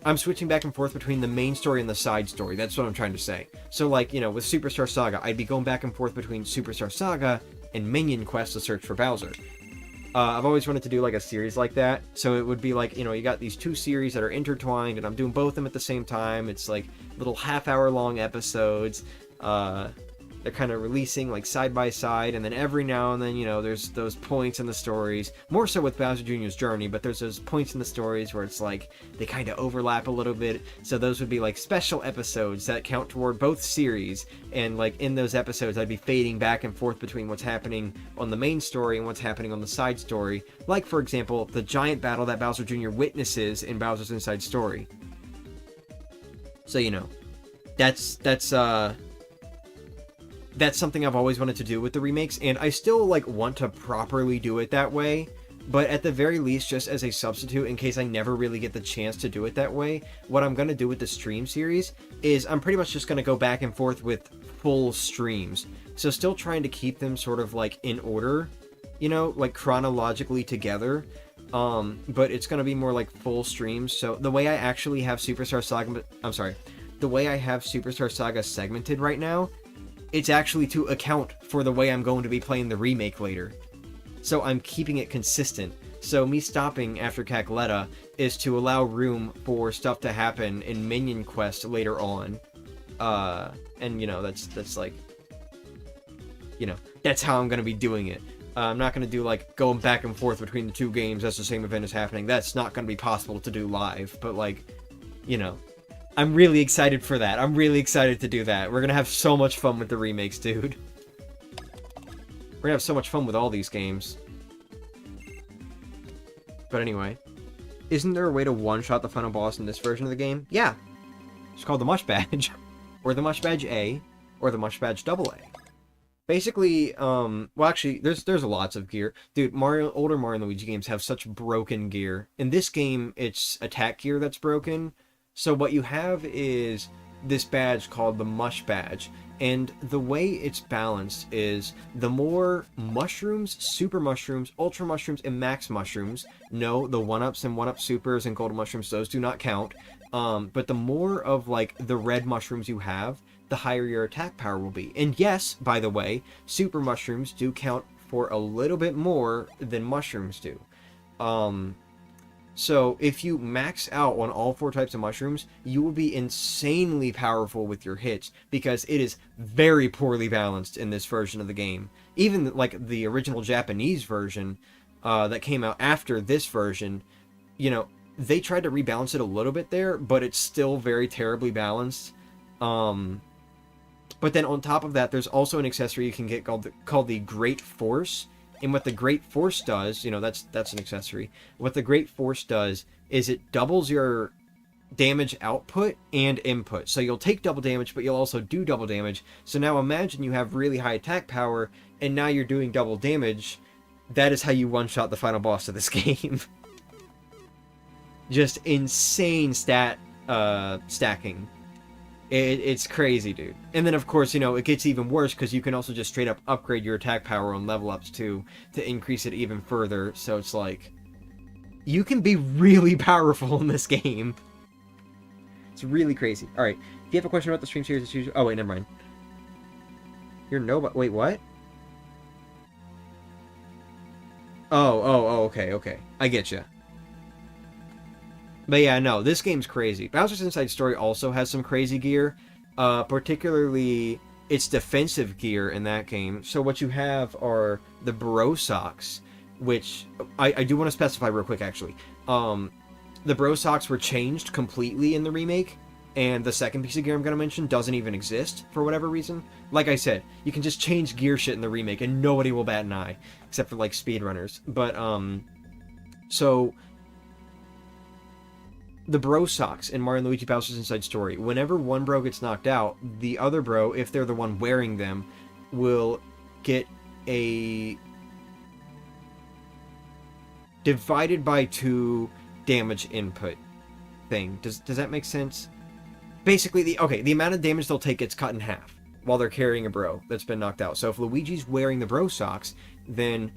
I'm switching back and forth between the main story and the side story. That's what I'm trying to say. So, like, you know, with Superstar Saga, I'd be going back and forth between Superstar Saga and Minion Quest to search for Bowser. I've always wanted to do, like, a series like that. So it would be like, you know, you got these two series that are intertwined, and I'm doing both of them at the same time. It's, like, little half-hour-long episodes. They're kind of releasing, like, side by side, and then every now and then, you know, there's those points in the stories, more so with Bowser Jr.'s journey, but there's those points in the stories where it's like, they kind of overlap a little bit, so those would be, like, special episodes that count toward both series, and, like, in those episodes, I'd be fading back and forth between what's happening on the main story and what's happening on the side story, like, for example, the giant battle that Bowser Jr. witnesses in Bowser's Inside Story. So, you know, that's something I've always wanted to do with the remakes, and I still, like, want to properly do it that way, but at the very least, just as a substitute, in case I never really get the chance to do it that way, what I'm going to do with the stream series is I'm pretty much just going to go back and forth with full streams. So still trying to keep them sort of, like, in order, you know, like, chronologically together, but it's going to be more like full streams. So the way I actually have Superstar Saga, the way I have Superstar Saga segmented right now, it's actually to account for the way I'm going to be playing the remake later. So I'm keeping it consistent. So me stopping after Cacletta is to allow room for stuff to happen in Minion Quest later on. And you know, that's like, you know, that's how I'm going to be doing it. I'm not going to do like going back and forth between the two games as the same event is happening. That's not going to be possible to do live, but like, you know, I'm really excited for that. I'm really excited to do that. We're going to have so much fun with the remakes, dude. We're going to have so much fun with all these games. But anyway, isn't there a way to one-shot the final boss in this version of the game? Yeah. It's called the Mush Badge. Or the Mush Badge A. Or the Mush Badge AA. Basically, well actually, there's lots of gear. Dude, older Mario and Luigi games have such broken gear. In this game, it's attack gear that's broken. So what you have is this badge called the Mush Badge. And the way it's balanced is the more mushrooms, super mushrooms, ultra mushrooms, and max mushrooms. No, the 1-ups and 1-up supers and golden mushrooms, those do not count. But the more of like the red mushrooms you have, the higher your attack power will be. And yes, by the way, super mushrooms do count for a little bit more than mushrooms do. So if you max out on all 4 types of mushrooms, you will be insanely powerful with your hits, because it is very poorly balanced in this version of the game. Even like the original Japanese version that came out after this version, you know, they tried to rebalance it a little bit there, but it's still very terribly balanced. But then on top of that, there's also an accessory you can get called the Great Force. And what the Great Force does, you know, that's an accessory. What the Great Force does is it doubles your damage output and input. So you'll take double damage, but you'll also do double damage. So now imagine you have really high attack power, and now you're doing double damage. That is how you one-shot the final boss of this game. Just insane stat stacking. It's crazy, dude. And then, of course, you know, it gets even worse because you can also just straight up upgrade your attack power on level ups, too, to increase it even further. So it's like, you can be really powerful in this game. It's really crazy. Alright, if you have a question about the stream series, it's usually... Oh, wait, never mind. You're nobody... Wait, what? Oh, okay. I get you. But yeah, no, this game's crazy. Bowser's Inside Story also has some crazy gear, particularly its defensive gear in that game. So what you have are the Bro Socks, which I do want to specify real quick, actually. The Bro Socks were changed completely in the remake, and the second piece of gear I'm going to mention doesn't even exist for whatever reason. Like I said, you can just change gear shit in the remake, and nobody will bat an eye, except for, like, speedrunners. But, so... the Bro Socks in Mario & Luigi Bowser's Inside Story. Whenever one bro gets knocked out, the other bro, if they're the one wearing them, will get a divided by 2 damage input thing. Does that make sense? Basically, the amount of damage they'll take gets cut in half while they're carrying a bro that's been knocked out. So if Luigi's wearing the Bro Socks, then,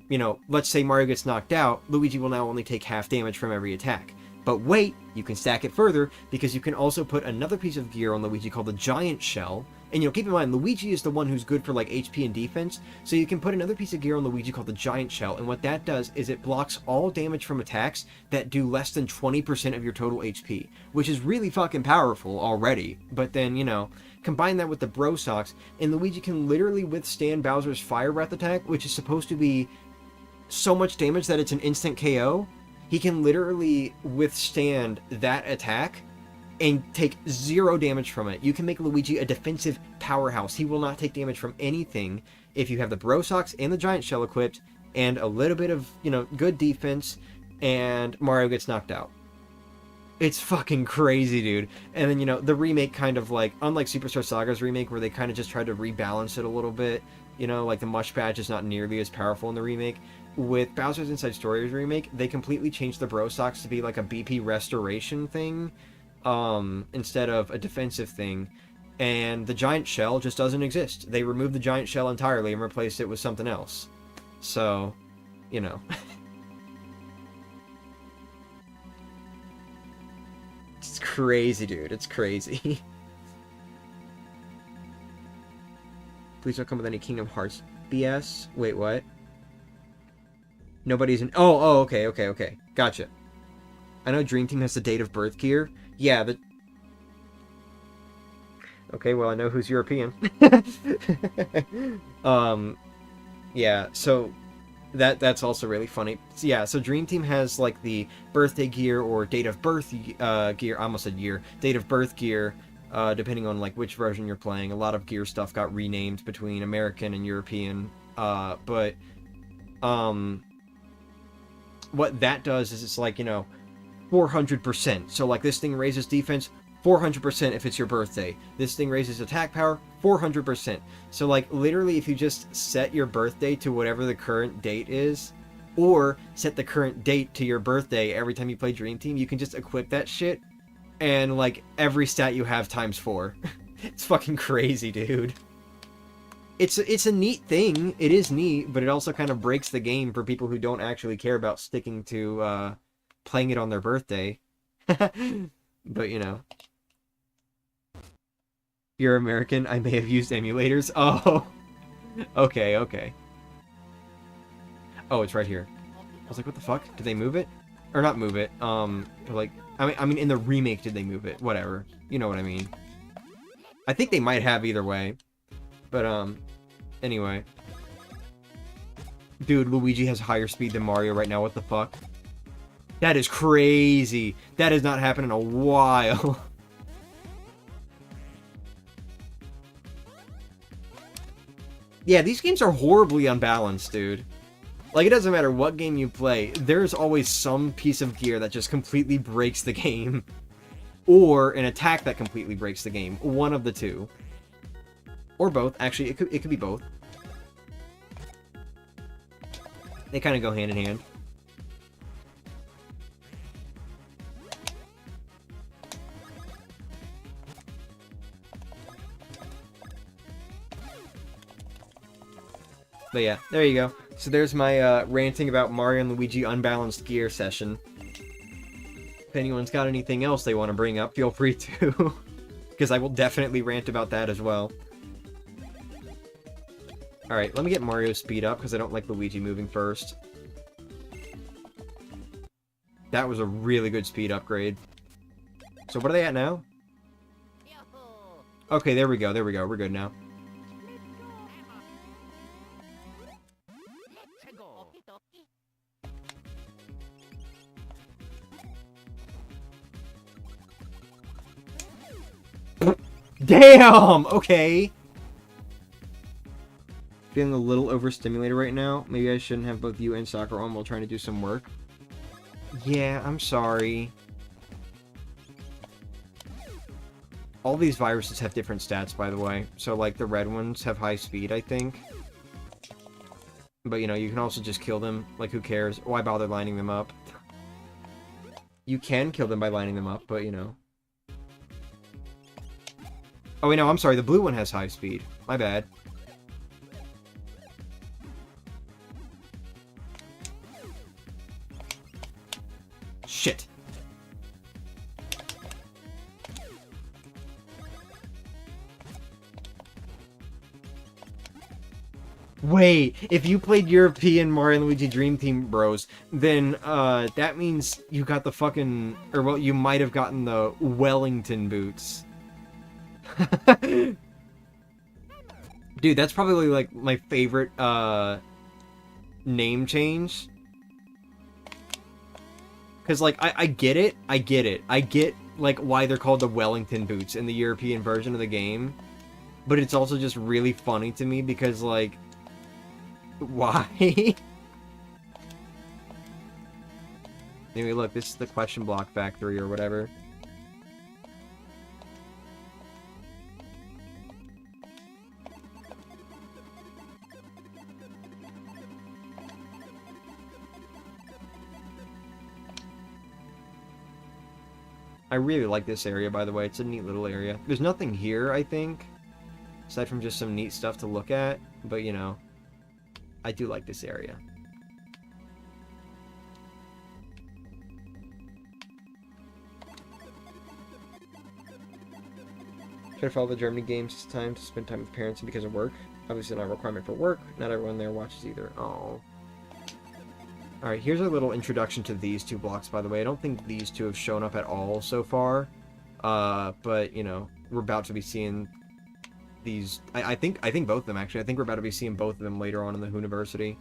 you know, let's say Mario gets knocked out, Luigi will now only take half damage from every attack. But wait, you can stack it further, because you can also put another piece of gear on Luigi called the Giant Shell. And, you know, keep in mind, Luigi is the one who's good for, like, HP and defense, so you can put another piece of gear on Luigi called the Giant Shell, and what that does is it blocks all damage from attacks that do less than 20% of your total HP, which is really fucking powerful already. But then, you know, combine that with the Bro Socks, and Luigi can literally withstand Bowser's Fire Breath attack, which is supposed to be so much damage that it's an instant KO. He can literally withstand that attack and take 0 damage from it. You can make Luigi a defensive powerhouse. He will not take damage from anything if you have the Bro Socks and the Giant Shell equipped and a little bit of, you know, good defense, and Mario gets knocked out. It's fucking crazy, dude. And then, you know, the remake kind of like, unlike Superstar Saga's remake where they kind of just tried to rebalance it a little bit, you know, like the Mush Badge is not nearly as powerful in the remake. With Bowser's Inside Story's remake, they completely changed the Bro Socks to be like a BP restoration thing, instead of a defensive thing, and the Giant Shell just doesn't exist. They removed the Giant Shell entirely and replaced it with something else. So, you know. crazy, dude. It's crazy. Please don't come with any Kingdom Hearts BS. Wait, what? Nobody's in... Oh, okay. Gotcha. I know Dream Team has the date of birth gear. Yeah, the... Okay, well, I know who's European. Yeah, so... That's also really funny. So, yeah, so Dream Team has, like, the birthday gear or date of birth gear. I almost said year. Date of birth gear, depending on, like, which version you're playing. A lot of gear stuff got renamed between American and European. What that does is it's like, you know, 400%. So, like, this thing raises defense 400% if it's your birthday. This thing raises attack power 400%. So, like, literally, if you just set your birthday to whatever the current date is, or set the current date to your birthday every time you play Dream Team, you can just equip that shit, and, like, every stat you have times 4. It's fucking crazy, dude. It's a neat thing. It is neat, but it also kind of breaks the game for people who don't actually care about sticking to, playing it on their birthday. But, you know. You're American, I may have used emulators. Oh, okay. Oh, it's right here. I was like, what the fuck? Did they move it? Or not move it? Like, I mean, in the remake, did they move it? Whatever. You know what I mean. I think they might have either way. But, anyway. Dude, Luigi has higher speed than Mario right now. What the fuck? That is crazy. That has not happened in a while. Yeah, these games are horribly unbalanced, dude. Like, it doesn't matter what game you play, there's always some piece of gear that just completely breaks the game. Or an attack that completely breaks the game. One of the two. Or both. Actually, it could be both. They kind of go hand in hand. But yeah, there you go. So there's my ranting about Mario and Luigi unbalanced gear session. If anyone's got anything else they want to bring up, feel free to. Because I will definitely rant about that as well. Alright, let me get Mario's speed up, because I don't like Luigi moving first. That was a really good speed upgrade. So what are they at now? Okay, there we go. We're good now. Damn! Okay. Feeling a little overstimulated right now. Maybe I shouldn't have both you and Saga on while trying to do some work. Yeah, I'm sorry. All these viruses have different stats, by the way. So, like, the red ones have high speed, I think. But, you know, you can also just kill them. Like, who cares? Why bother lining them up? You can kill them by lining them up, but, you know. Oh, wait, no, I'm sorry. The blue one has high speed. My bad. Shit. Wait, if you played European Mario and Luigi Dream Team Bros, then, that means you got the fucking... Or, well, you might have gotten the Wellington boots. Dude, that's probably, like, my favorite, name change. Because, like, I get it. I get, like, why they're called the Wellington boots in the European version of the game. But it's also just really funny to me because, like... Why? Anyway, look, this is the question block factory or whatever. I really like this area, by the way. It's a neat little area. There's nothing here, I think, aside from just some neat stuff to look at. But, you know, I do like this area. Try to follow the Germany games this time to spend time with parents and because of work. Obviously not a requirement for work. Not everyone there watches either. Oh. Alright, here's a little introduction to these two blocks, by the way. I don't think these two have shown up at all so far. But, you know, we're about to be seeing these... I think both of them, actually. I think we're about to be seeing both of them later on in the University.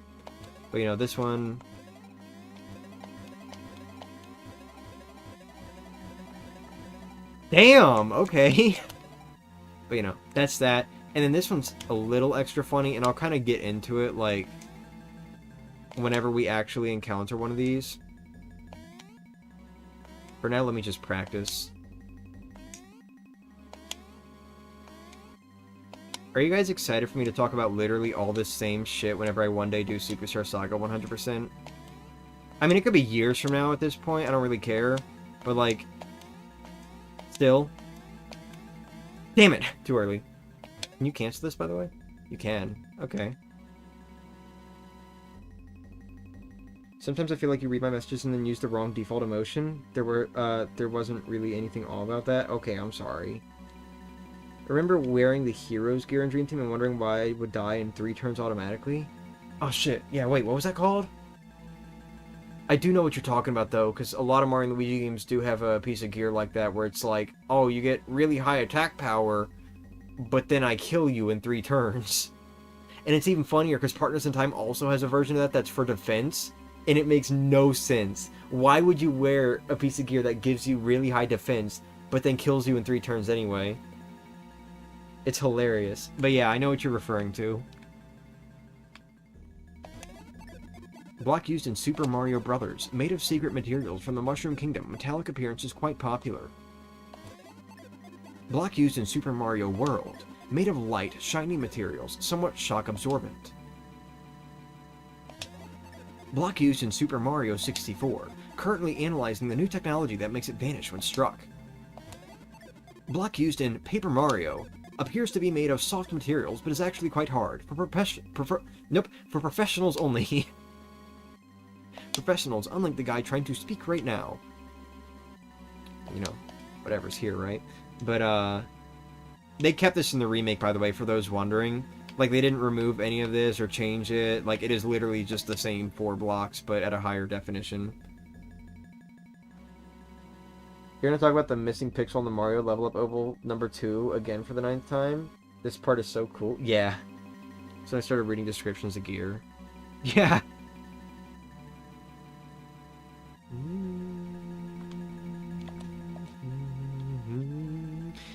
But, you know, this one... Damn! Okay! But, you know, that's that. And then this one's a little extra funny, and I'll kind of get into it, like... whenever we actually encounter one of these. For now, let me just practice. Are you guys excited for me to talk about literally all this same shit whenever I one day do Superstar Saga 100%? I mean, it could be years from now at this point, I don't really care. But, like, still. Damn it! Too early. Can you cancel this, by the way? You can. Okay. Sometimes I feel like you read my messages and then use the wrong default emotion. There wasn't really anything all about that. Okay, I'm sorry. I remember wearing the hero's gear in Dream Team and wondering why I would die in 3 turns automatically. Oh shit, yeah, wait, what was that called? I do know what you're talking about though, because a lot of Mario and Luigi games do have a piece of gear like that where it's like, oh, you get really high attack power, but then I kill you in 3 turns. And it's even funnier because Partners in Time also has a version of that that's for defense. And it makes no sense. Why would you wear a piece of gear that gives you really high defense, but then kills you in 3 turns anyway? It's hilarious. But yeah, I know what you're referring to. Block used in Super Mario Bros. Made of secret materials from the Mushroom Kingdom. Metallic appearance is quite popular. Block used in Super Mario World. Made of light, shiny materials, somewhat shock absorbent. Block used in Super Mario 64, currently analyzing the new technology that makes it vanish when struck. Block used in Paper Mario, appears to be made of soft materials, but is actually quite hard. For professionals only. Professionals, unlike the guy trying to speak right now. You know, whatever's here, right? But, they kept this in the remake, by the way, for those wondering. Like, they didn't remove any of this or change it. Like, it is literally just the same 4 blocks, but at a higher definition. You're gonna talk about the missing pixel on the Mario level up oval number 2 again for the 9th time? This part is so cool. Yeah. So I started reading descriptions of gear. Yeah.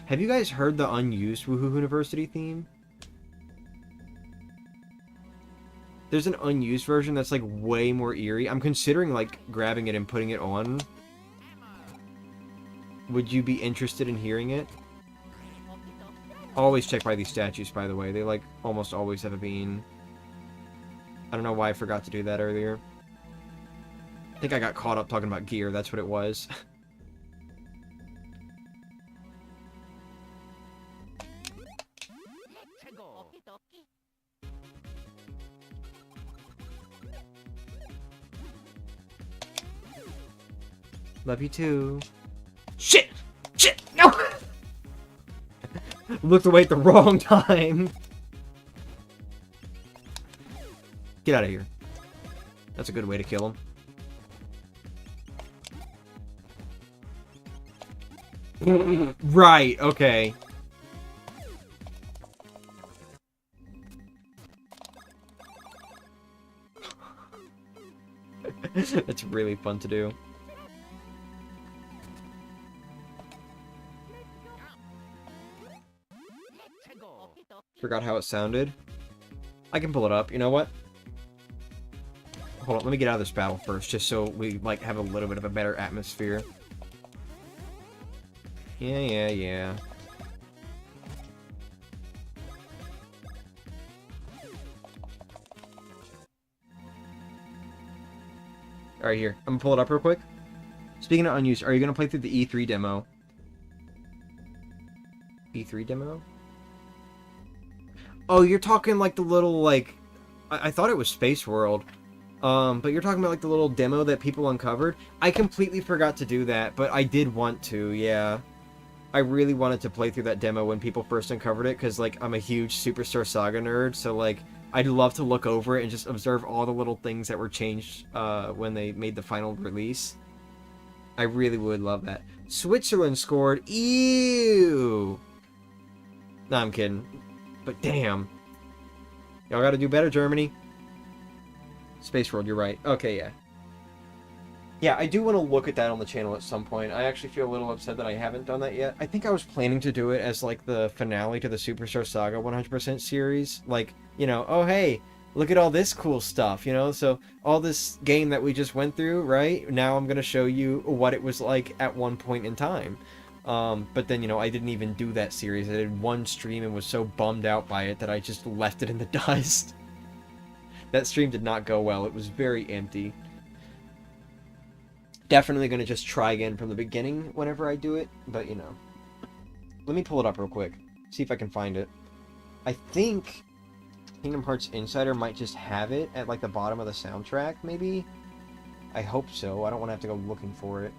Have you guys heard the unused Woohoo University theme? There's an unused version that's, like, way more eerie. I'm considering, like, grabbing it and putting it on. Would you be interested in hearing it? Always check by these statues, by the way. They, like, almost always have a bean. I don't know why I forgot to do that earlier. I think I got caught up talking about gear. That's what it was. Love you too. Shit! Shit! No! Looked away at the wrong time. Get out of here. That's a good way to kill him. Right, okay. That's really fun to do. Forgot how it sounded. I can pull it up. You know what? Hold on, let me get out of this battle first, just so we, like, have a little bit of a better atmosphere. Yeah. Alright, here. I'm gonna pull it up real quick. Speaking of unused, are you gonna play through the E3 demo? E3 demo? Oh, you're talking like the little, like... I thought it was Space World. But you're talking about like the little demo that people uncovered? I completely forgot to do that, but I did want to, yeah. I really wanted to play through that demo when people first uncovered it, because, like, I'm a huge Superstar Saga nerd, so, like, I'd love to look over it and just observe all the little things that were changed when they made the final release. I really would love that. Switzerland scored. Ew! No, I'm kidding. But damn. Y'all gotta do better, Germany. Space World, you're right. Okay, yeah. Yeah, I do want to look at that on the channel at some point. I actually feel a little upset that I haven't done that yet. I think I was planning to do it as, like, the finale to the Superstar Saga 100% series. Like, you know, oh, hey, look at all this cool stuff, you know? So, all this game that we just went through, right? Now I'm going to show you what it was like at one point in time. But then, you know, I didn't even do that series. I did one stream and was so bummed out by it that I just left it in the dust. That stream did not go well. It was very empty. Definitely going to just try again from the beginning whenever I do it, but, you know. Let me pull it up real quick. See if I can find it. I think Kingdom Hearts Insider might just have it at, like, the bottom of the soundtrack, maybe? I hope so. I don't want to have to go looking for it.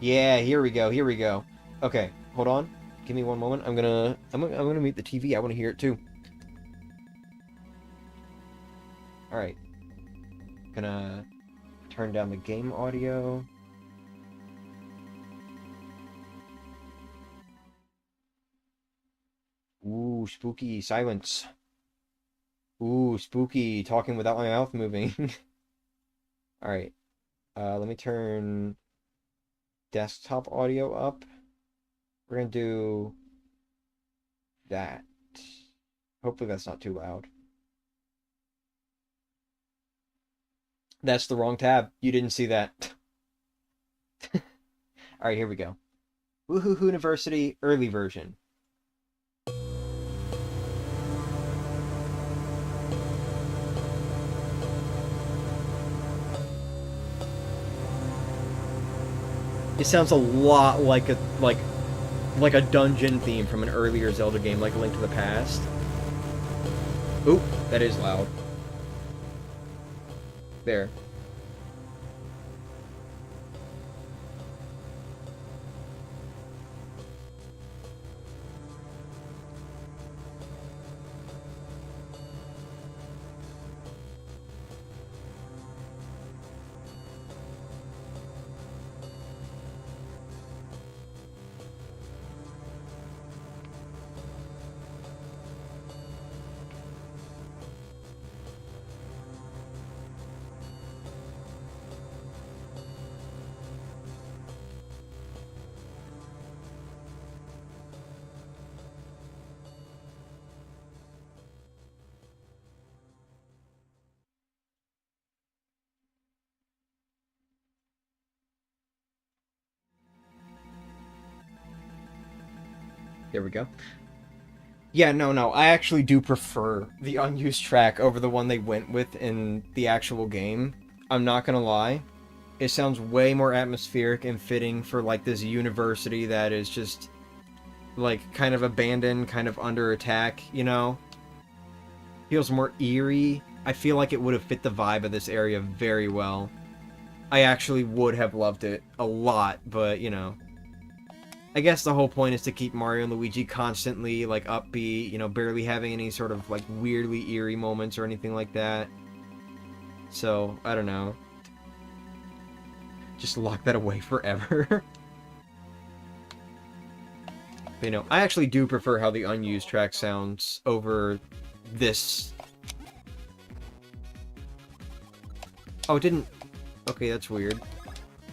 Yeah, here we go, here we go. Okay, hold on. Give me one moment. I'm gonna mute the TV. I want to hear it, too. Alright. Gonna turn down the game audio. Ooh, spooky silence. Ooh, spooky talking without my mouth moving. Alright. Let me turn desktop audio up. We're gonna do that. Hopefully that's not too loud. That's the wrong tab. You didn't see that. Alright, here we go. Woohoo University early version. It sounds a lot like a dungeon theme from an earlier Zelda game, like A Link to the Past. Oop, that is loud. There. There we go. Yeah, no, I actually do prefer the unused track over the one they went with in the actual game. I'm not gonna lie. It sounds way more atmospheric and fitting for, like, this university that is just, like, kind of abandoned, kind of under attack, you know? Feels more eerie. I feel like it would have fit the vibe of this area very well. I actually would have loved it a lot, but, you know. I guess the whole point is to keep Mario and Luigi constantly, like, upbeat, you know, barely having any sort of, like, weirdly eerie moments or anything like that. So, I don't know. Just lock that away forever. But, you know, I actually do prefer how the unused track sounds over this. Oh, it didn't... Okay, that's weird.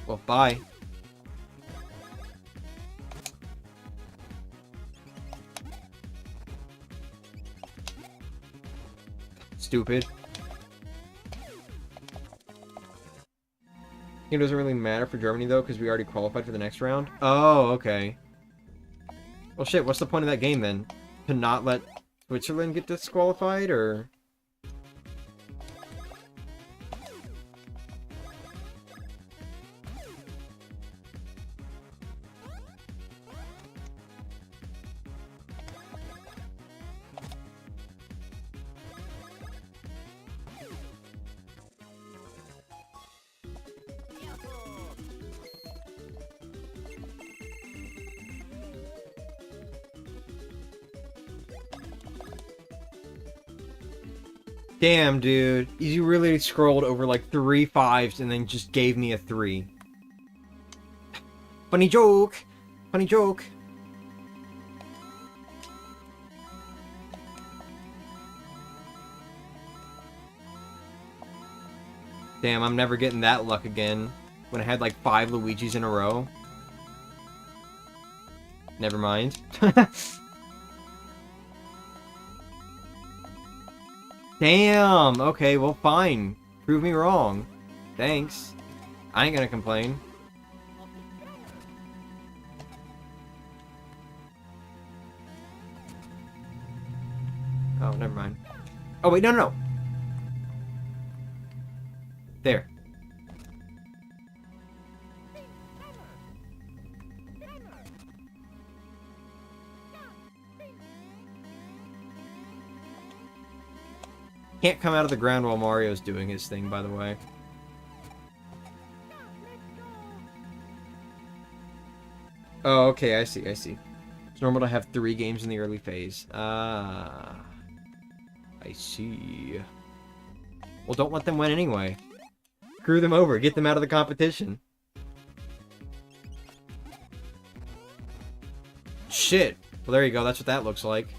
Well, bye. Stupid. It doesn't really matter for Germany, though, because we already qualified for the next round. Oh, okay. Well, shit, what's the point of that game, then? To not let Switzerland get disqualified, or...? Damn, dude. You really scrolled over like 3 5s and then just gave me a 3. Funny joke. Funny joke. Damn, I'm never getting that luck again. When I had like 5 Luigis in a row. Never mind. Damn! Okay, well fine. Prove me wrong. Thanks. I ain't gonna complain. Oh, never mind. Oh wait, no, no, no. There. Can't come out of the ground while Mario's doing his thing, by the way. Oh, okay, I see, I see. It's normal to have 3 games in the early phase. Ah. I see. Well, don't let them win anyway. Screw them over. Get them out of the competition. Shit. Well, there you go. That's what that looks like.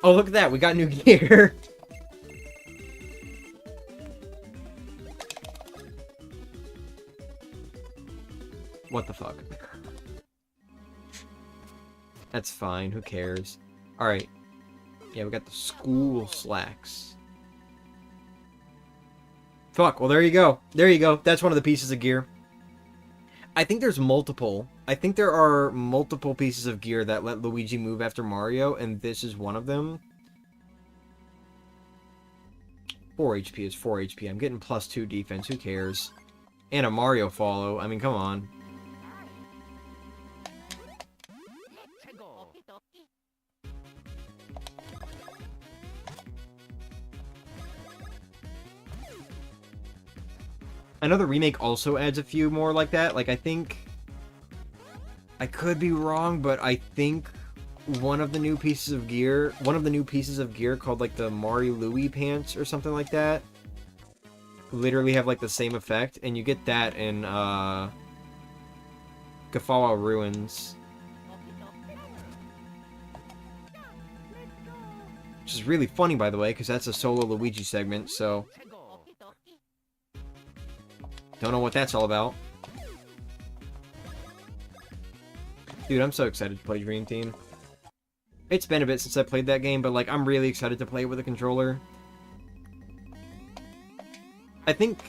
Oh, look at that. We got new gear. What the fuck? That's fine. Who cares? Alright. Yeah, we got the school slacks. Fuck. Well, there you go. There you go. That's one of the pieces of gear. I think there's multiple. I think there are multiple pieces of gear that let Luigi move after Mario, and this is one of them. 4 HP is 4 HP. I'm getting +2 defense. Who cares? And a Mario follow. I mean, come on. I know the remake also adds a few more like that. Like, I think... I could be wrong, but I think one of the new pieces of gear called, like, the Mario Luigi pants or something like that, literally have, like, the same effect. And you get that in, Gafawa Ruins. Which is really funny, by the way, because that's a solo Luigi segment, so... Don't know what that's all about. Dude, I'm so excited to play Dream Team. It's been a bit since I played that game, but, like, I'm really excited to play it with a controller. I think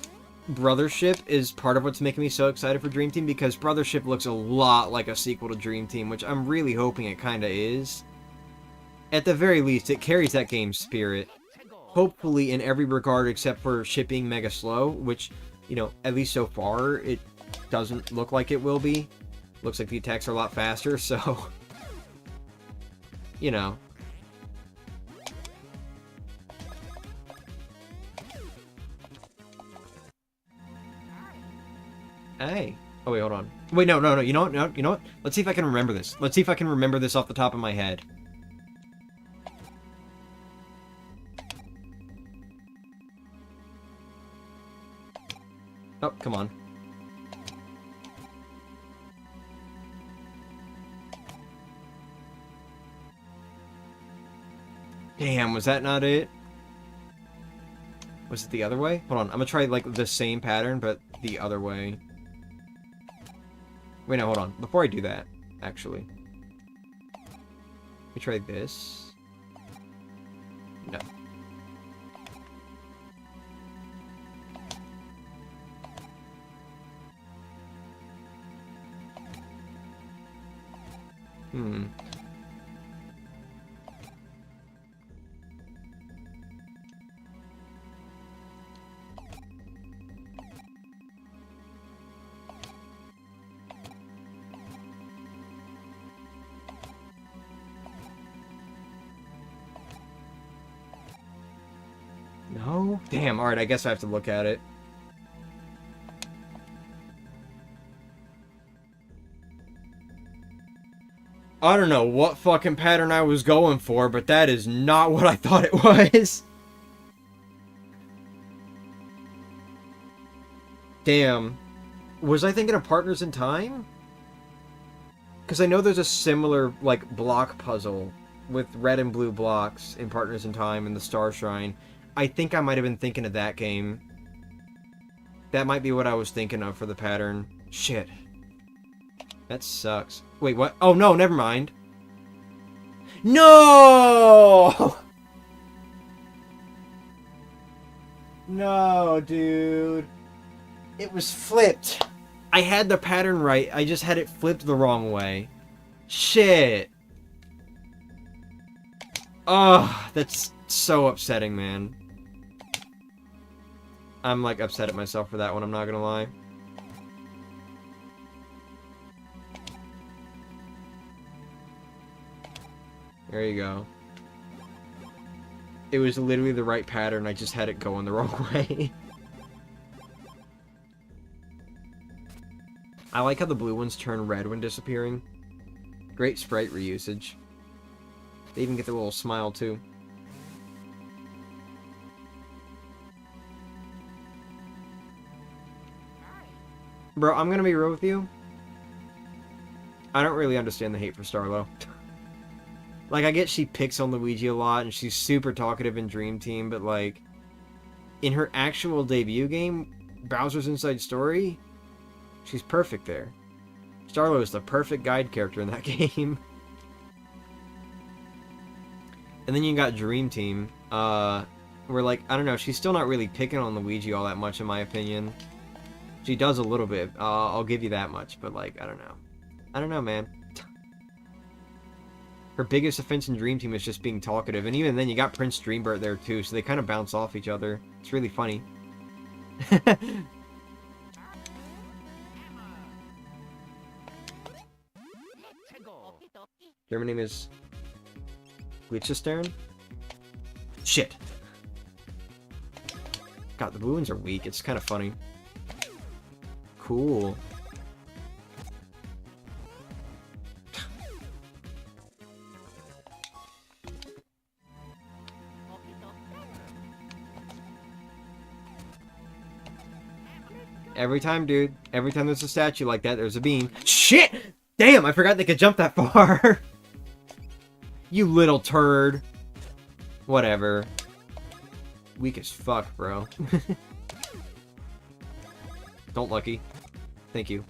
Brothership is part of what's making me so excited for Dream Team, because Brothership looks a lot like a sequel to Dream Team, which I'm really hoping it kinda is. At the very least, it carries that game's spirit. Hopefully in every regard except for shipping mega slow, which... You know, at least so far, it doesn't look like it will be. Looks like the attacks are a lot faster, so... You know. Hey. Oh, wait, hold on. Wait, no, no, no. You know what? No, you know what? Let's see if I can remember this. Let's see if I can remember this off the top of my head. Oh, come on. Damn, was that not it? Was it the other way? Hold on, I'm gonna try, like, the same pattern, but the other way. Wait, no, hold on. Before I do that, actually. Let me try this. No. Hmm. No? Damn, alright, I guess I have to look at it. I don't know what fucking pattern I was going for, but that is not what I thought it was. Damn. Was I thinking of Partners in Time? Because I know there's a similar, like, block puzzle with red and blue blocks in Partners in Time and the Star Shrine. I think I might have been thinking of that game. That might be what I was thinking of for the pattern. Shit. That sucks. Wait, what? Oh, no, never mind. No! No, dude. It was flipped. I had the pattern right. I just had it flipped the wrong way. Shit. Oh, that's so upsetting, man. I'm, like, upset at myself for that one, I'm not gonna lie. There you go. It was literally the right pattern, I just had it going the wrong way. I like how the blue ones turn red when disappearing. Great sprite reusage. They even get the little smile, too. Bro, I'm gonna be real with you. I don't really understand the hate for Starlo. Like, I get she picks on Luigi a lot, and she's super talkative in Dream Team, but, like, in her actual debut game, Bowser's Inside Story, she's perfect there. Starlo is the perfect guide character in that game. And then you got Dream Team, where, like, I don't know, she's still not really picking on Luigi all that much, in my opinion. She does a little bit, I'll give you that much, but, like, I don't know. I don't know, man. Her biggest offense in Dream Team is just being talkative, and even then you got Prince Dreambert there too, so they kind of bounce off each other. It's really funny. German name is Glitchestern? Shit. God, the blue ones are weak. It's kind of funny. Cool. Every time, dude. Every time there's a statue like that, there's a beam. Shit! Damn, I forgot they could jump that far. You little turd. Whatever. Weak as fuck, bro. Don't lucky. Thank you.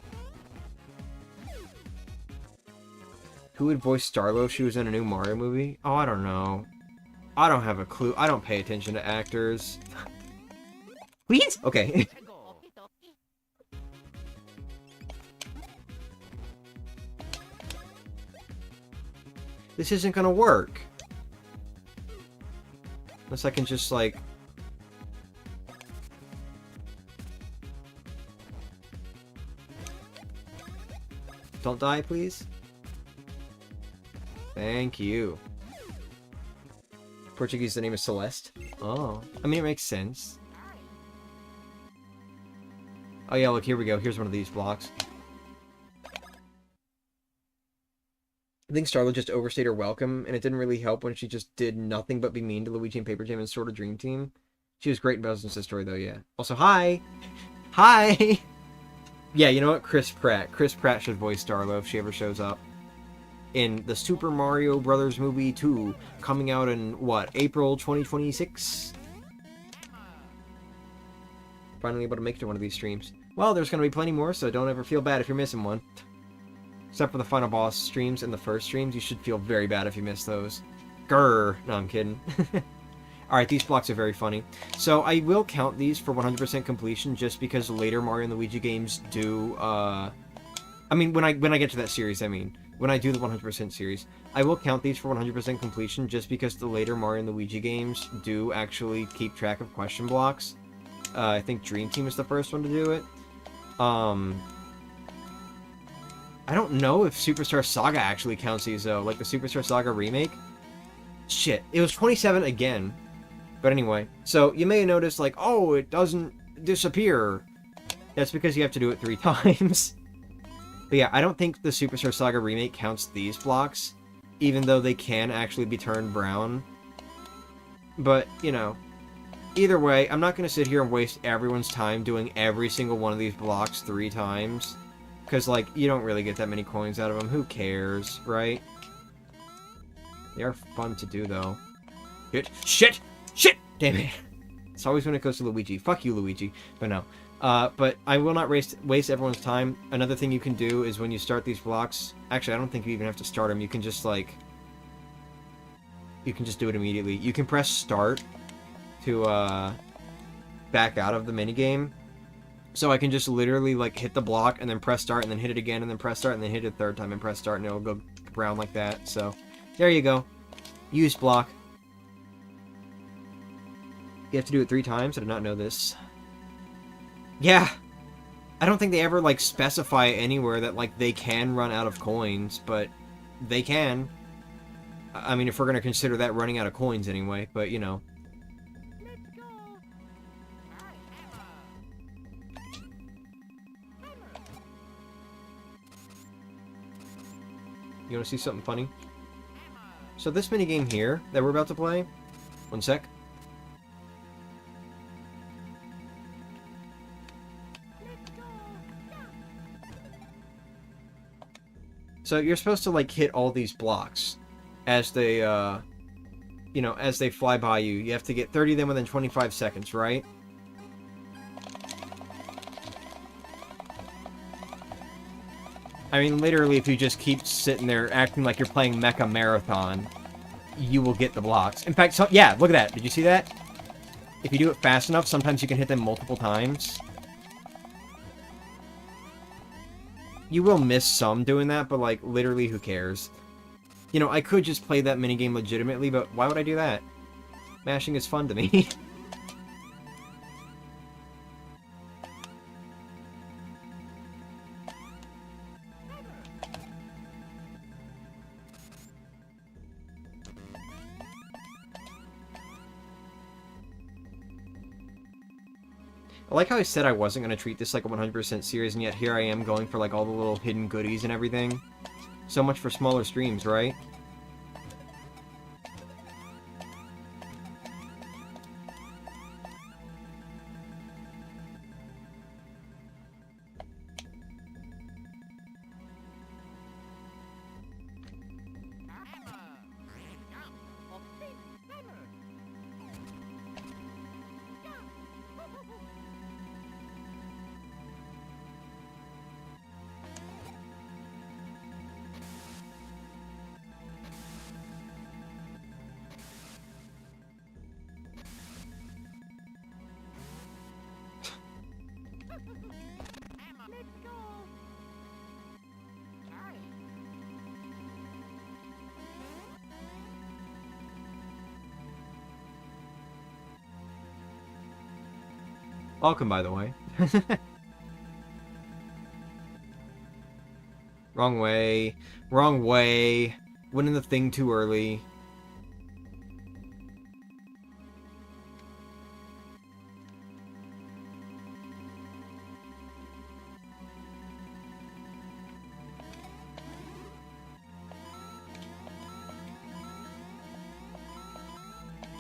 Who would voice Starlo if she was in a new Mario movie? Oh, I don't know. I don't have a clue. I don't pay attention to actors. Please? Okay. This isn't gonna work. Unless I can just, like... Don't die, please. Thank you. Portuguese, the name is Celeste. Oh. I mean, it makes sense. Oh yeah, look, here we go. Here's one of these blocks. I think Starla just overstayed her welcome, and it didn't really help when she just did nothing but be mean to Luigi and Paper Jam and sort of Dream Team. She was great in Bowser's Story, though, yeah. Also, hi! Hi! Yeah, you know what? Chris Pratt. Chris Pratt should voice Starla if she ever shows up. In the Super Mario Brothers movie 2, coming out in, what, April 2026? Finally able to make it to one of these streams. Well, there's going to be plenty more, so don't ever feel bad if you're missing one. Except for the final boss streams and the first streams, you should feel very bad if you miss those. Grrr. No, I'm kidding. Alright, these blocks are very funny. So, I will count these for 100% completion, just because later Mario and Luigi games do, I mean, when I get to that series, I mean. When I do the 100% series. I will count these for 100% completion, just because the later Mario and Luigi games do actually keep track of question blocks. I think Dream Team is the first one to do it. I don't know if Superstar Saga actually counts these, though. Like the Superstar Saga remake. Shit. It was 27 again. But anyway. So, you may have noticed, like, oh, it doesn't disappear. That's because you have to do it 3 times. But yeah, I don't think the Superstar Saga remake counts these blocks, even though they can actually be turned brown. But, you know, either way, I'm not going to sit here and waste everyone's time doing every single one of these blocks 3 times. Because, like, you don't really get that many coins out of them. Who cares, right? They are fun to do, though. Shit! Shit! Shit! Damn it! It's always when it goes to Luigi. Fuck you, Luigi. But no. But I will not waste everyone's time. Another thing you can do is when you start these blocks... Actually, I don't think you even have to start them. You can just, like... You can just do it immediately. You can press start to, back out of the minigame. So I can just literally, like, hit the block and then press start and then hit it again and then press start and then hit it a third time and press start and it'll go around like that. So, there you go. Use block. You have to do it 3 times. I did not know this. Yeah! I don't think they ever, like, specify anywhere that, like, they can run out of coins, but they can. I mean, if we're going to consider that running out of coins anyway, but, you know. You want to see something funny? So this minigame here that we're about to play... One sec. So you're supposed to, like, hit all these blocks as they, you know, as they fly by you. You have to get 30 of them within 25 seconds, right? I mean, literally, if you just keep sitting there acting like you're playing Mecha Marathon, you will get the blocks. In fact, so, yeah, look at that. Did you see that? If you do it fast enough, sometimes you can hit them multiple times. You will miss some doing that, but, like, literally, who cares? You know, I could just play that minigame legitimately, but why would I do that? Mashing is fun to me. I like how I said I wasn't going to treat this like a 100% series, and yet here I am going for, like, all the little hidden goodies and everything. So much for smaller streams, right? Welcome, by the way. Wrong way. Wrong way. Went in the thing too early.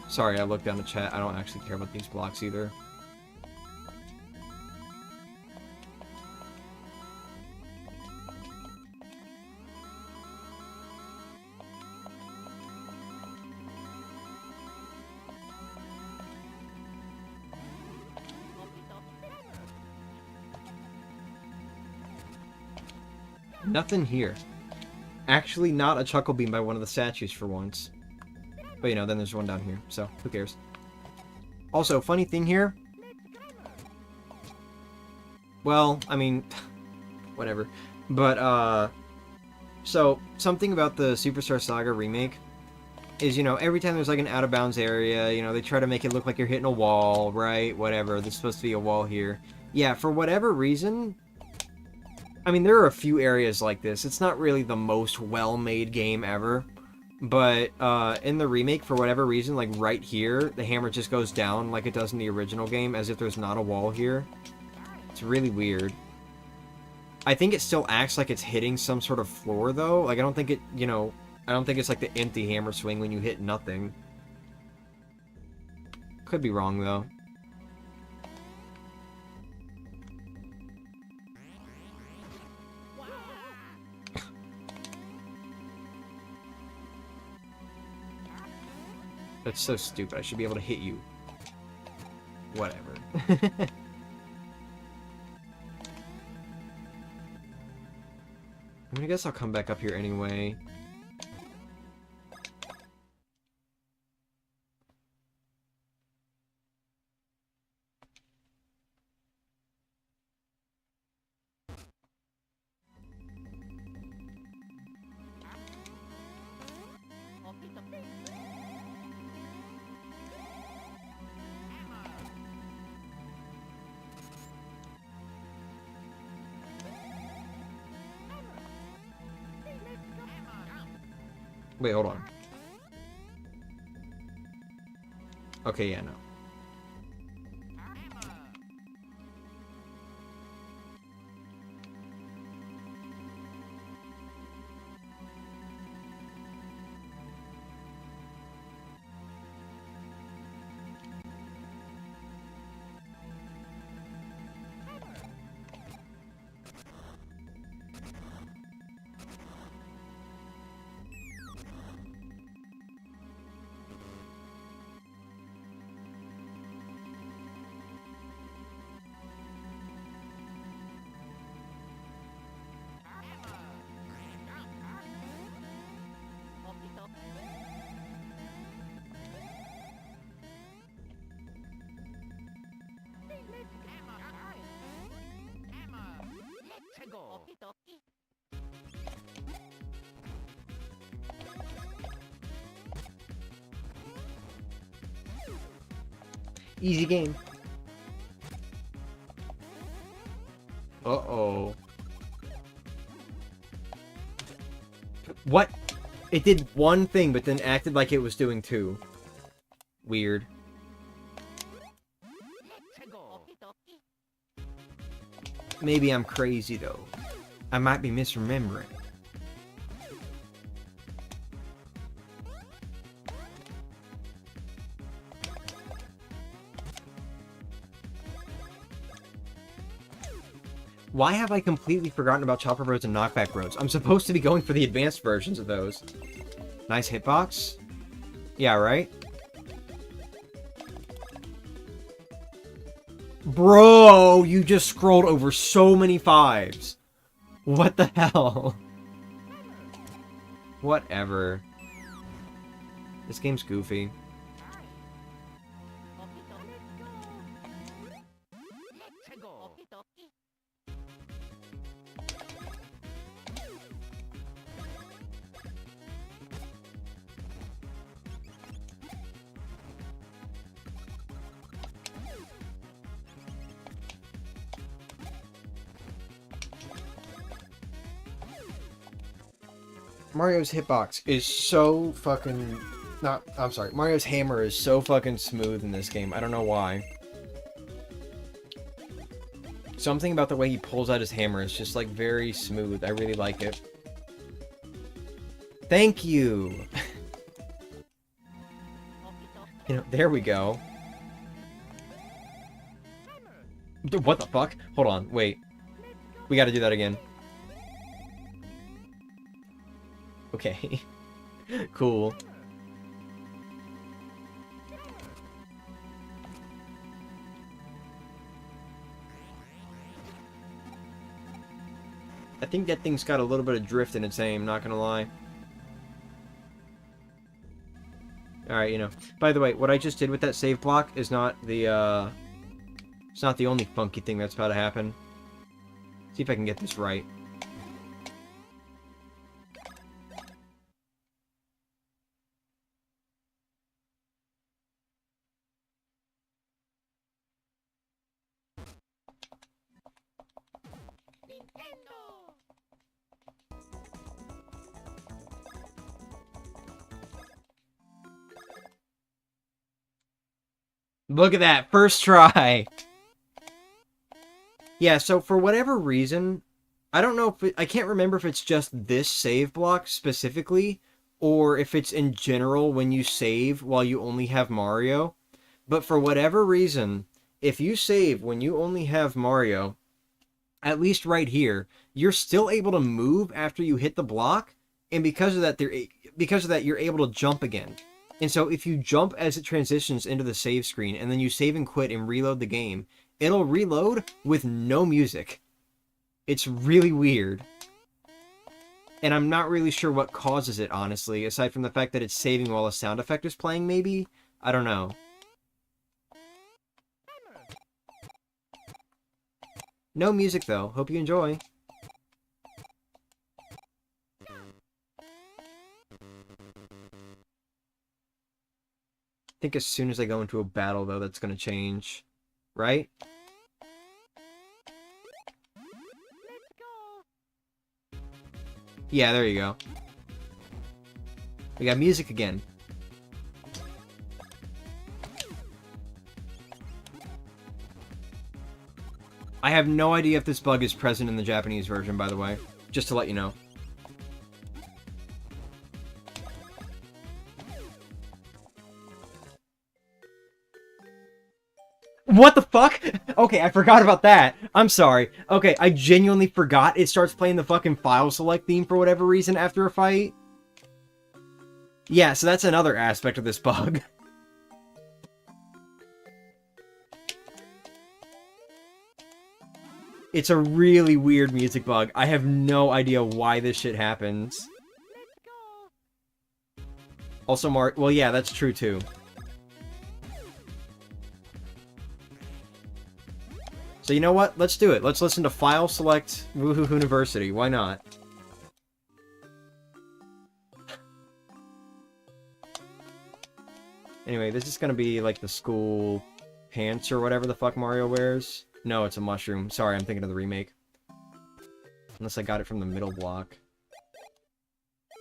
Sorry, I looked down the chat. I don't actually care about these blocks either. Nothing here. Actually, not a Chuckle Beam by one of the statues for once. But, you know, then there's one down here, so who cares? Also, funny thing here. Well, I mean, whatever. But, so, something about the Superstar Saga remake is, you know, every time there's, like, an out-of-bounds area, you know, they try to make it look like you're hitting a wall, right? Whatever, there's supposed to be a wall here. Yeah, for whatever reason... I mean, there are a few areas like this. It's not really the most well-made game ever. But, in the remake, for whatever reason, like, right here, the hammer just goes down like it does in the original game, as if there's not a wall here. It's really weird. I think it still acts like it's hitting some sort of floor, though. Like, I don't think it, you know, I don't think it's like the empty hammer swing when you hit nothing. Could be wrong, though. That's so stupid. I should be able to hit you. Whatever. I mean, I guess I'll come back up here anyway. Wait, hold on. Okay, yeah, no. Easy game. Uh-oh. What? It did one thing, but then acted like it was doing two. Weird. Maybe I'm crazy, though. I might be misremembering. Why have I completely forgotten about chopper roads and knockback roads? I'm supposed to be going for the advanced versions of those. Nice hitbox. Yeah, right? Bro, you just scrolled over so many fives. What the hell? Whatever. This game's goofy. Mario's hitbox is so fucking... I'm sorry. Mario's hammer is so fucking smooth in this game. I don't know why. Something about the way he pulls out his hammer is just, like, very smooth. I really like it. Thank you! You know, there we go. What the fuck? Hold on, wait. We gotta do that again. Okay. Cool. I think that thing's got a little bit of drift in its aim, not gonna lie. Alright, you know. By the way, what I just did with that save block is not the, it's not the only funky thing that's about to happen. See if I can get this right. Look at that, first try! Yeah, so for whatever reason, I don't know if I can't remember if it's just this save block specifically, or if it's in general when you save while you only have Mario. But for whatever reason, if you save when you only have Mario, at least right here, you're still able to move after you hit the block, and because of that, you're able to jump again. And so if you jump as it transitions into the save screen, and then you save and quit and reload the game, it'll reload with no music. It's really weird. And I'm not really sure what causes it, honestly, aside from the fact that it's saving while a sound effect is playing, maybe? I don't know. No music, though. Hope you enjoy. I think as soon as I go into a battle, though, that's going to change. Right? Yeah, there you go. We got music again. I have no idea if this bug is present in the Japanese version, by the way. Just to let you know. What the fuck? Okay, I forgot about that. I'm sorry. Okay, I genuinely forgot it starts playing the fucking file select theme for whatever reason after a fight. Yeah, so that's another aspect of this bug. It's a really weird music bug. I have no idea why this shit happens. Also, well, yeah, that's true too. So you know what? Let's do it. Let's listen to File Select Woohoo University. Why not? Anyway, this is gonna be like the school pants or whatever the fuck Mario wears. No, it's a mushroom. Sorry, I'm thinking of the remake. Unless I got it from the middle block.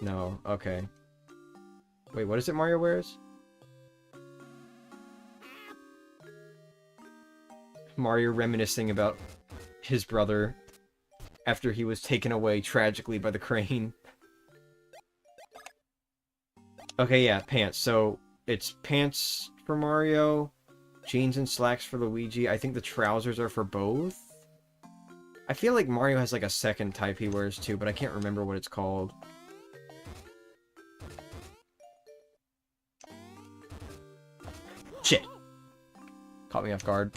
No, okay. Wait, what is it Mario wears? Mario reminiscing about his brother after he was taken away tragically by the crane. Okay, yeah, pants. So, it's pants for Mario, jeans and slacks for Luigi. I think the trousers are for both. I feel like Mario has like a second type he wears too, but I can't remember what it's called. Shit! Caught me off guard.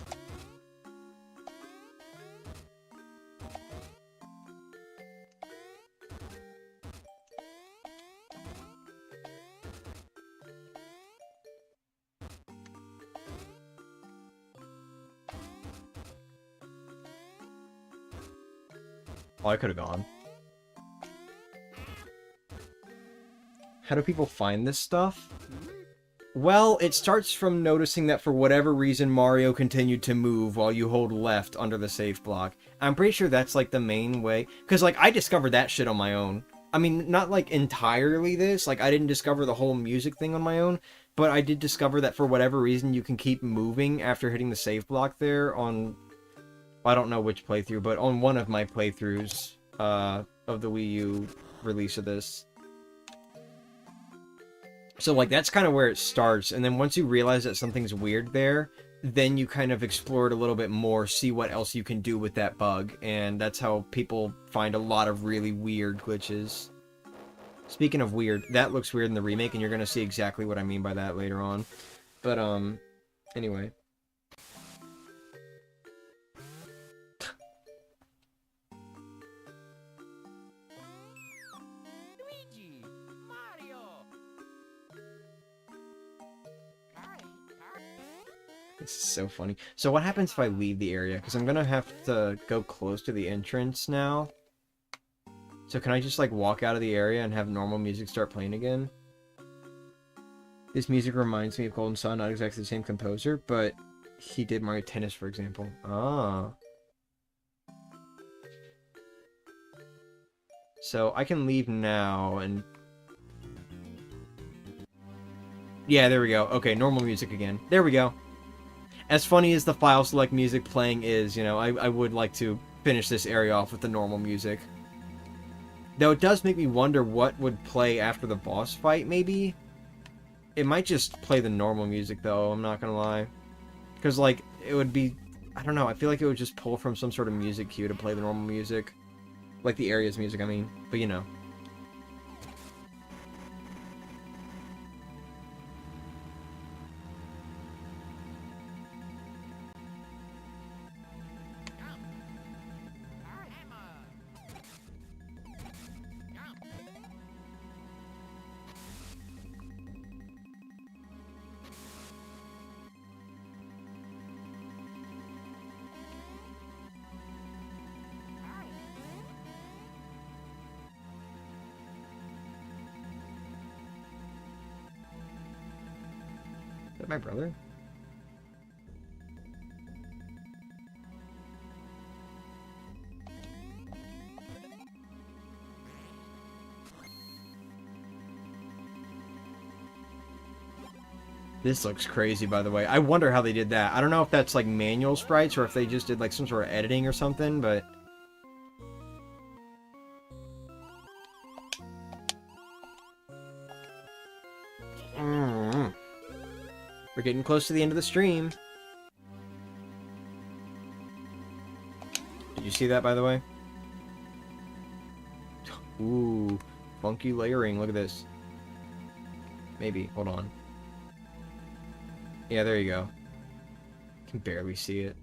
Oh, I could have gone. How do people find this stuff? Well, it starts from noticing that for whatever reason Mario continued to move while you hold left under the save block. I'm pretty sure that's like the main way. Because like I discovered that shit on my own. I mean, not like entirely this. Like I didn't discover the whole music thing on my own. But I did discover that for whatever reason you can keep moving after hitting the save block there on... I don't know which playthrough, but on one of my playthroughs of the Wii U release of this. So, like, that's kind of where it starts, and then once you realize that something's weird there, then you kind of explore it a little bit more, see what else you can do with that bug, and that's how people find a lot of really weird glitches. Speaking of weird, that looks weird in the remake, and you're gonna see exactly what I mean by that later on. But, anyway. This is so funny. So what happens if I leave the area? Because I'm gonna have to go close to the entrance now. So can I just like walk out of the area and have normal music start playing again? This music reminds me of Golden Sun, not exactly the same composer, but he did Mario Tennis, for example. Ah. So I can leave now and... Yeah, there we go. Okay, normal music again. There we go. As funny as the file select music playing is, you know, I would like to finish this area off with the normal music. Though it does make me wonder what would play after the boss fight, maybe? It might just play the normal music, though, I'm not gonna lie. Because, like, it would be... I don't know, I feel like it would just pull from some sort of music cue to play the normal music. Like the area's music, I mean. But, you know. Is that my brother? This looks crazy, by the way. I wonder how they did that. I don't know if that's, like, manual sprites or if they just did, like, some sort of editing or something, but... We're getting close to the end of the stream. Did you see that, by the way? Ooh, funky layering. Look at this. Maybe. Hold on. Yeah, there you go. Can barely see it.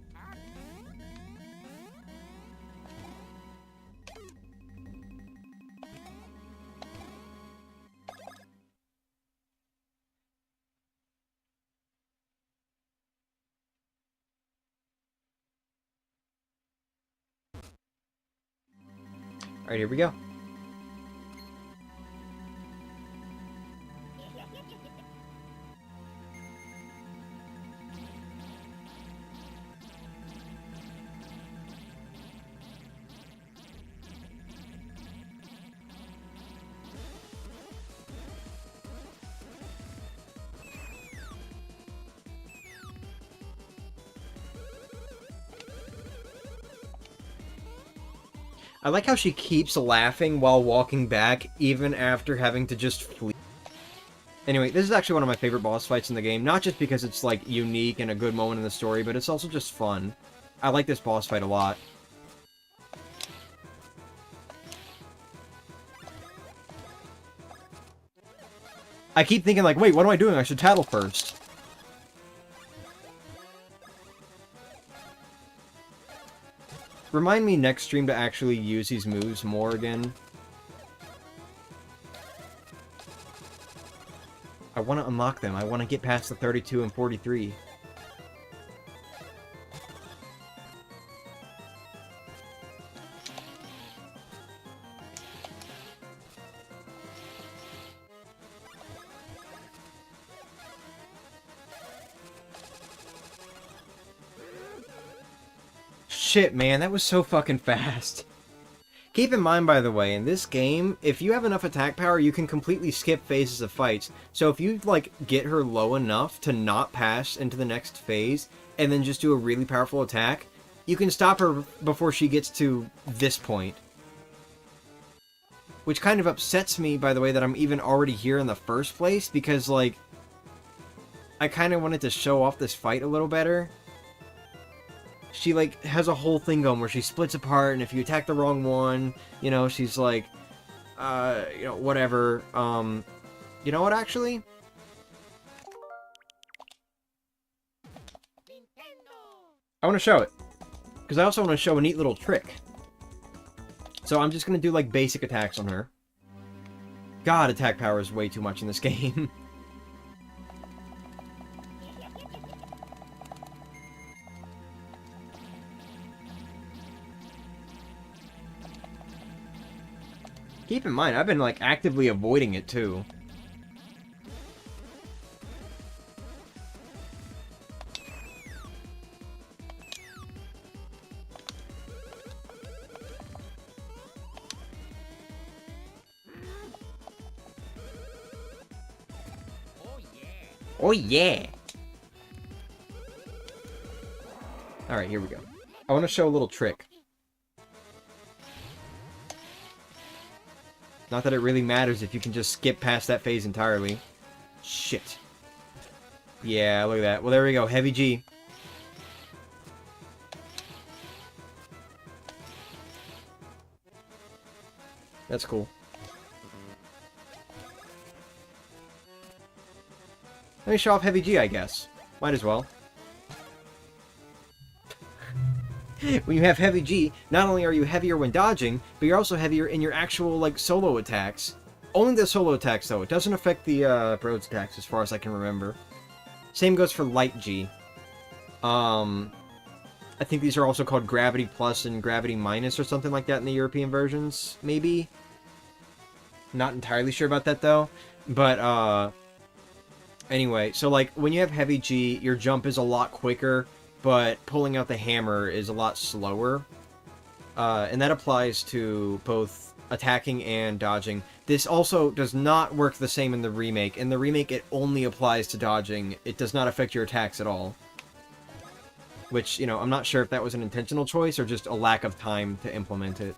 Alright, here we go. I like how she keeps laughing while walking back, even after having to just flee. Anyway, this is actually one of my favorite boss fights in the game, not just because it's, like, unique and a good moment in the story, but it's also just fun. I like this boss fight a lot. I keep thinking, like, wait, what am I doing? I should tattle first. Remind me next stream to actually use these moves more again. I want to unlock them. I want to get past the 32 and 43. Shit, man, that was so fucking fast. Keep in mind, by the way, in this game, if you have enough attack power, you can completely skip phases of fights. So if you, like, get her low enough to not pass into the next phase, and then just do a really powerful attack, you can stop her before she gets to this point. Which kind of upsets me, by the way, that I'm even already here in the first place, because, like, I kind of wanted to show off this fight a little better. She, like, has a whole thing going where she splits apart, and if you attack the wrong one, you know, she's like, you know, whatever. You know what, actually? I want to show it. Because I also want to show a neat little trick. So I'm just going to do, like, basic attacks on her. God, attack power is way too much in this game. Keep in mind, I've been, like, actively avoiding it, too. Oh, yeah! Alright, here we go. I want to show a little trick. Not that it really matters if you can just skip past that phase entirely. Shit. Yeah, look at that. Well, there we go. Heavy G. That's cool. Let me show off Heavy G, I guess. Might as well. When you have Heavy G, not only are you heavier when dodging, but you're also heavier in your actual, like, solo attacks. Only the solo attacks, though. It doesn't affect the, Broad's attacks, as far as I can remember. Same goes for Light G. I think these are also called Gravity Plus and Gravity Minus or something like that in the European versions, maybe? Not entirely sure about that, though. But, anyway, so, like, when you have Heavy G, your jump is a lot quicker, but pulling out the hammer is a lot slower. And that applies to both attacking and dodging. This also does not work the same in the remake. In the remake, it only applies to dodging. It does not affect your attacks at all. Which, you know, I'm not sure if that was an intentional choice or just a lack of time to implement it.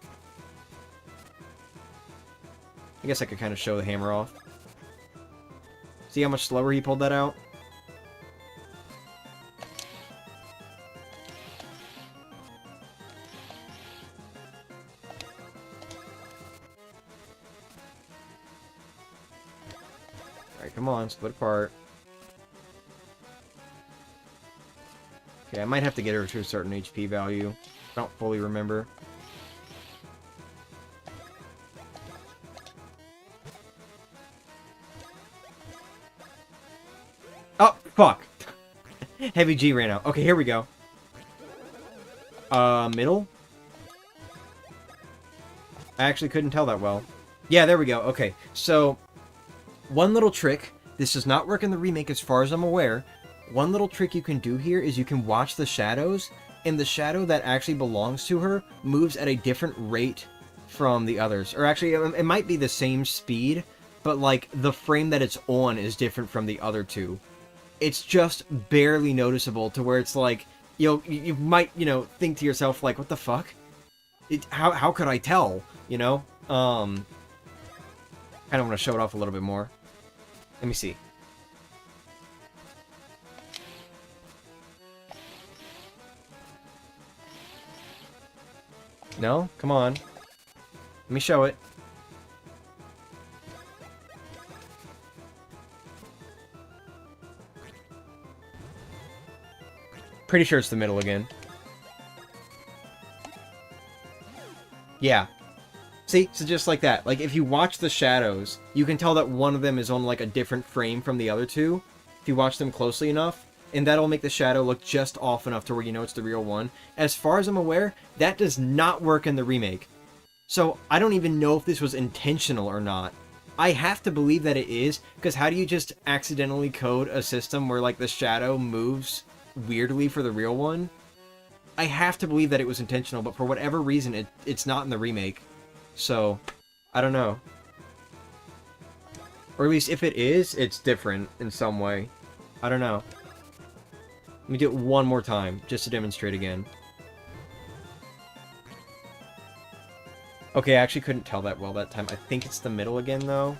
I guess I could kind of show the hammer off. See how much slower he pulled that out? Alright, come on, split apart. Okay, I might have to get her to a certain HP value. I don't fully remember. Oh, fuck! Heavy G ran out. Okay, here we go. Middle? I actually couldn't tell that well. Yeah, there we go. Okay, so one little trick. This does not work in the remake as far as I'm aware. One little trick you can do here is you can watch the shadows, and the shadow that actually belongs to her moves at a different rate from the others. Or actually, it might be the same speed, but like the frame that it's on is different from the other two. It's just barely noticeable to where it's like, you might, think to yourself, like, what the fuck? How could I tell, you know? Kind of want to show it off a little bit more. Let me see. No? Come on. Let me show it. Pretty sure it's the middle again. Yeah. See? So just like that. Like, if you watch the shadows, you can tell that one of them is on, like, a different frame from the other two. If you watch them closely enough. And that'll make the shadow look just off enough to where you know it's the real one. As far as I'm aware, that does not work in the remake. So, I don't even know if this was intentional or not. I have to believe that it is, because how do you just accidentally code a system where, like, the shadow moves weirdly for the real one? I have to believe that it was intentional, but for whatever reason, it's not in the remake. So, I don't know. Or at least if it is, it's different in some way. I don't know. Let me do it one more time, just to demonstrate again. Okay, I actually couldn't tell that well that time. I think it's the middle again, though.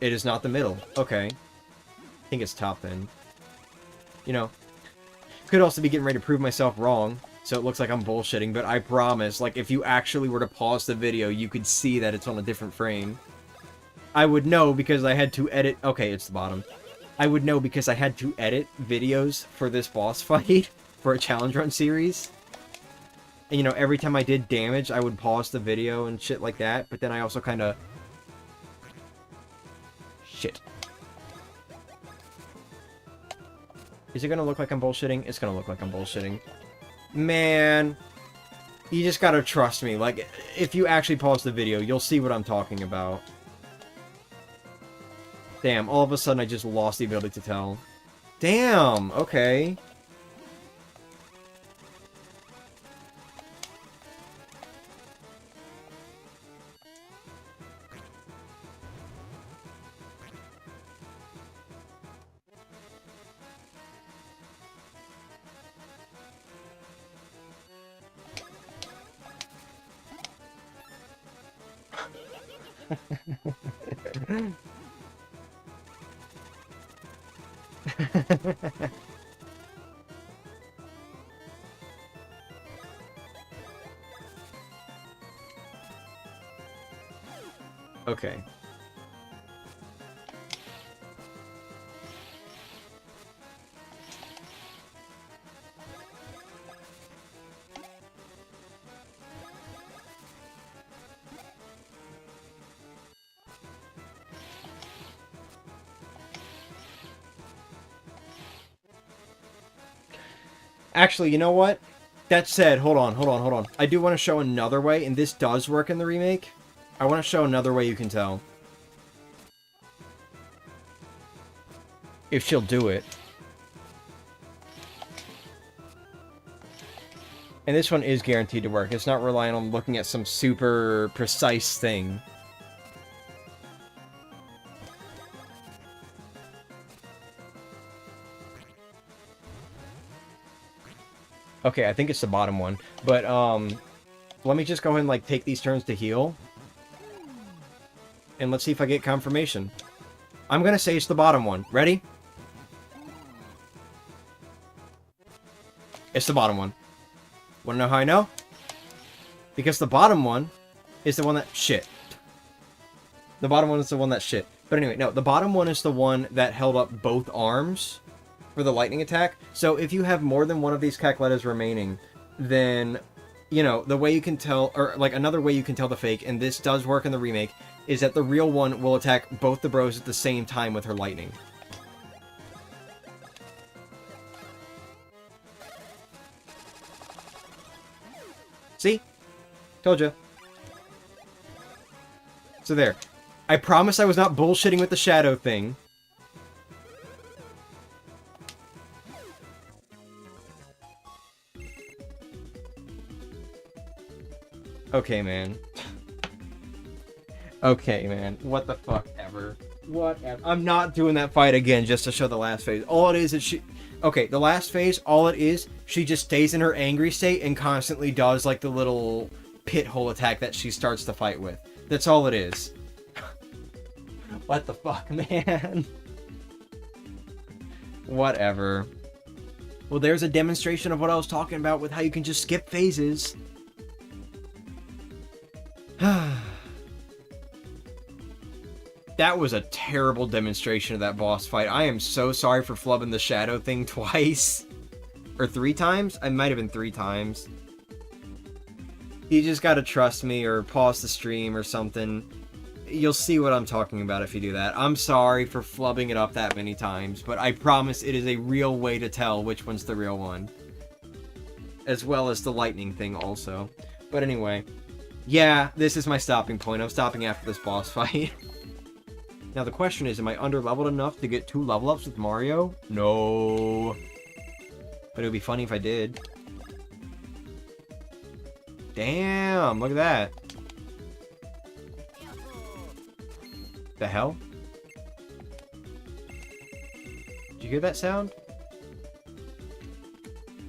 It is not the middle. Okay. I think it's top, then. You know. Could also be getting ready to prove myself wrong, so it looks like I'm bullshitting, but I promise, like, if you actually were to pause the video, you could see that it's on a different frame. I would know because I had to edit... Okay, it's the bottom. I would know because I had to edit videos for this boss fight for a challenge run series. And, every time I did damage, I would pause the video and shit like that, but then I also kind of... Shit. Is it gonna look like I'm bullshitting? It's gonna look like I'm bullshitting. Man. You just gotta trust me. Like, if you actually pause the video, you'll see what I'm talking about. Damn, all of a sudden I just lost the ability to tell. Damn, okay. Okay. Actually, you know what? That said, hold on. I do want to show another way, and this does work in the remake. I want to show another way you can tell. If she'll do it. And this one is guaranteed to work. It's not relying on looking at some super precise thing. Okay, I think it's the bottom one. But, let me just go ahead and, like, take these turns to heal. And let's see if I get confirmation. I'm gonna say it's the bottom one. Ready? It's the bottom one. Wanna know how I know? Because the bottom one is the one that... Shit. The bottom one is the one that shit. But anyway, no, the bottom one is the one that held up both arms for the lightning attack. So if you have more than one of these Cacletas remaining, then, you know, the way you can tell, or like another way you can tell the fake, and this does work in the remake, is that the real one will attack both the bros at the same time with her lightning. See? Told you. So there. I promise I was not bullshitting with the shadow thing. Okay, man. Okay, man. What the fuck ever. Whatever. I'm not doing that fight again just to show the last phase. All it is she... Okay, the last phase, all it is, she just stays in her angry state and constantly does, like, the little pit hole attack that she starts the fight with. That's all it is. What the fuck, man? Whatever. Well, there's a demonstration of what I was talking about with how you can just skip phases. That was a terrible demonstration of that boss fight. I am so sorry for flubbing the shadow thing twice. Or 3 times? I might have been 3 times. You just gotta trust me or pause the stream or something. You'll see what I'm talking about if you do that. I'm sorry for flubbing it up that many times, but I promise it is a real way to tell which one's the real one. As well as the lightning thing also. But anyway. Yeah, this is my stopping point. I'm stopping after this boss fight. Now the question is, am I under-leveled enough to get 2 level ups with Mario? No. But it would be funny if I did. Damn, look at that. The hell? Did you hear that sound?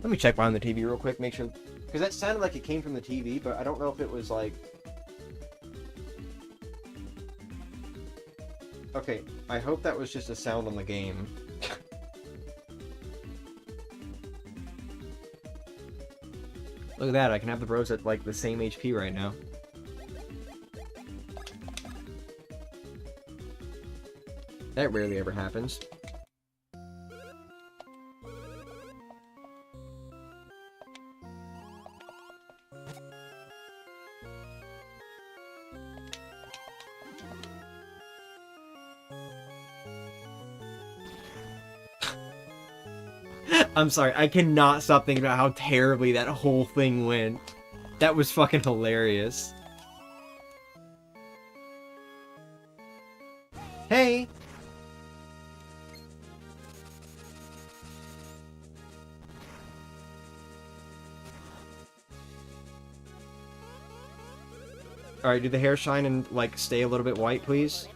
Let me check behind the TV real quick, make sure... Because that sounded like it came from the TV, but I don't know if it was like... Okay, I hope that was just a sound on the game. Look at that, I can have the bros at like the same HP right now. That rarely ever happens. I'm sorry, I cannot stop thinking about how terribly that whole thing went. That was fucking hilarious. Hey! Alright, do the hair shine and, like, stay a little bit white, please?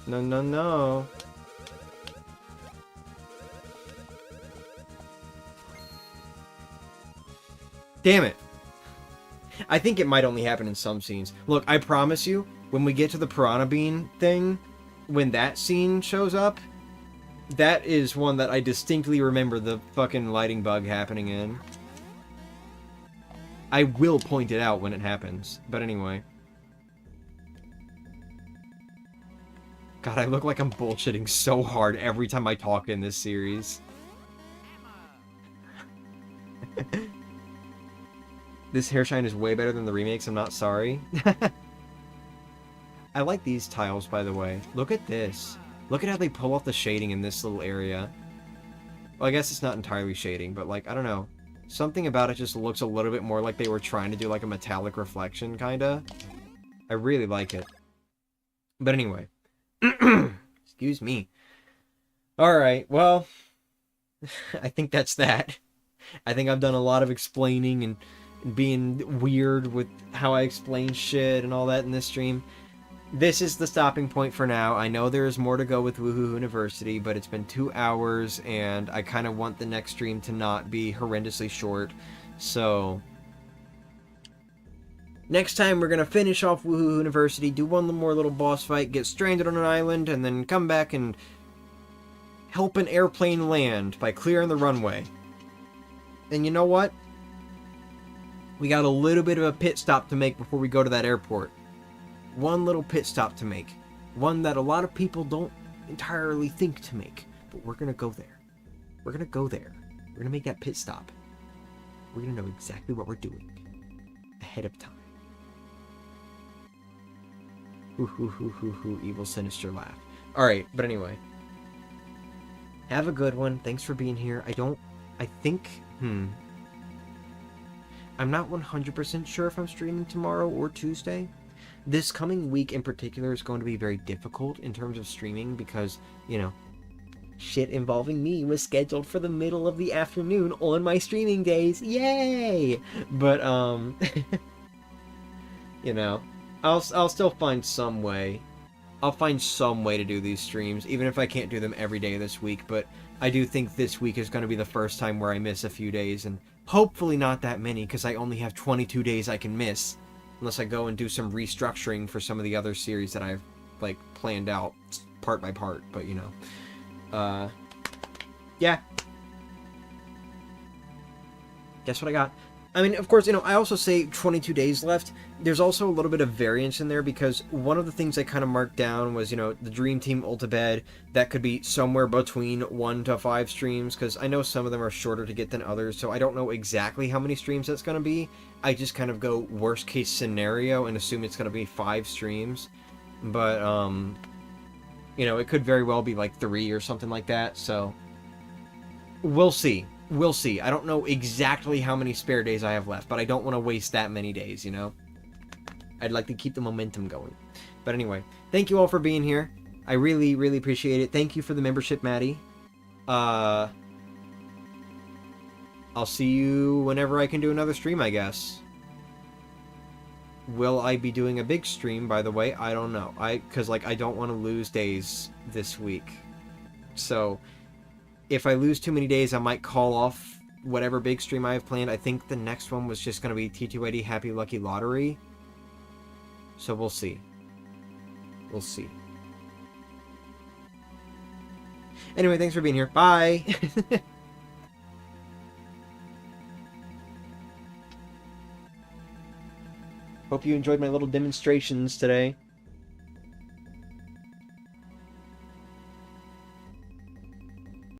No, no, no. Damn it. I think it might only happen in some scenes. Look, I promise you, when we get to the Piranha Bean thing, when that scene shows up, that is one that I distinctly remember the fucking lighting bug happening in. I will point it out when it happens. But anyway. God, I look like I'm bullshitting so hard every time I talk in this series. This hairshine is way better than the remakes, I'm not sorry. I like these tiles, by the way. Look at this. Look at how they pull off the shading in this little area. Well, I guess it's not entirely shading, but, like, I don't know. Something about it just looks a little bit more like they were trying to do, like, a metallic reflection, kinda. I really like it. But anyway. Excuse me. Alright, well... I think that's that. I think I've done a lot of explaining and being weird with how I explain shit and all that in this stream. This is the stopping point for now. I know there is more to go with Woohoo University, but it's been 2 hours, and I kind of want the next stream to not be horrendously short. So, next time we're going to finish off Woohoo University, do one more little boss fight, get stranded on an island, and then come back and help an airplane land by clearing the runway. And you know what? We got a little bit of a pit stop to make before we go to that airport. One little pit stop to make. One that a lot of people don't entirely think to make. But we're going to go there. We're going to go there. We're going to make that pit stop. We're going to know exactly what we're doing. Ahead of time. Hoo hoo hoo hoo hoo. Evil sinister laugh. Alright, but anyway. Have a good one. Thanks for being here. I'm not 100% sure if I'm streaming tomorrow or Tuesday. This coming week in particular is going to be very difficult in terms of streaming because, you know, shit involving me was scheduled for the middle of the afternoon on my streaming days. Yay! But, you know, I'll still find some way. I'll find some way to do these streams, even if I can't do them every day this week, but I do think this week is going to be the first time where I miss a few days, and hopefully not that many, because I only have 22 days I can miss, unless I go and do some restructuring for some of the other series that I've, like, planned out part by part, but, you know. Yeah. Guess what I got? I mean, of course, you know, I also say 22 days left. There's also a little bit of variance in there because one of the things I kind of marked down was, you know, the Dream Team Ultabed. That could be somewhere between 1 to 5 streams because I know some of them are shorter to get than others, so I don't know exactly how many streams that's going to be. I just kind of go worst case scenario and assume it's going to be 5 streams. But, you know, it could very well be like 3 or something like that, so we'll see. We'll see. I don't know exactly how many spare days I have left, but I don't want to waste that many days, you know? I'd like to keep the momentum going. But anyway, thank you all for being here. I really, really appreciate it. Thank you for the membership, Maddie. I'll see you whenever I can do another stream, I guess. Will I be doing a big stream, by the way? I don't know. Because, like, I don't want to lose days this week. So if I lose too many days, I might call off whatever big stream I have planned. I think the next one was just going to be T280 Happy Lucky Lottery. So we'll see. We'll see. Anyway, thanks for being here. Bye! Hope you enjoyed my little demonstrations today.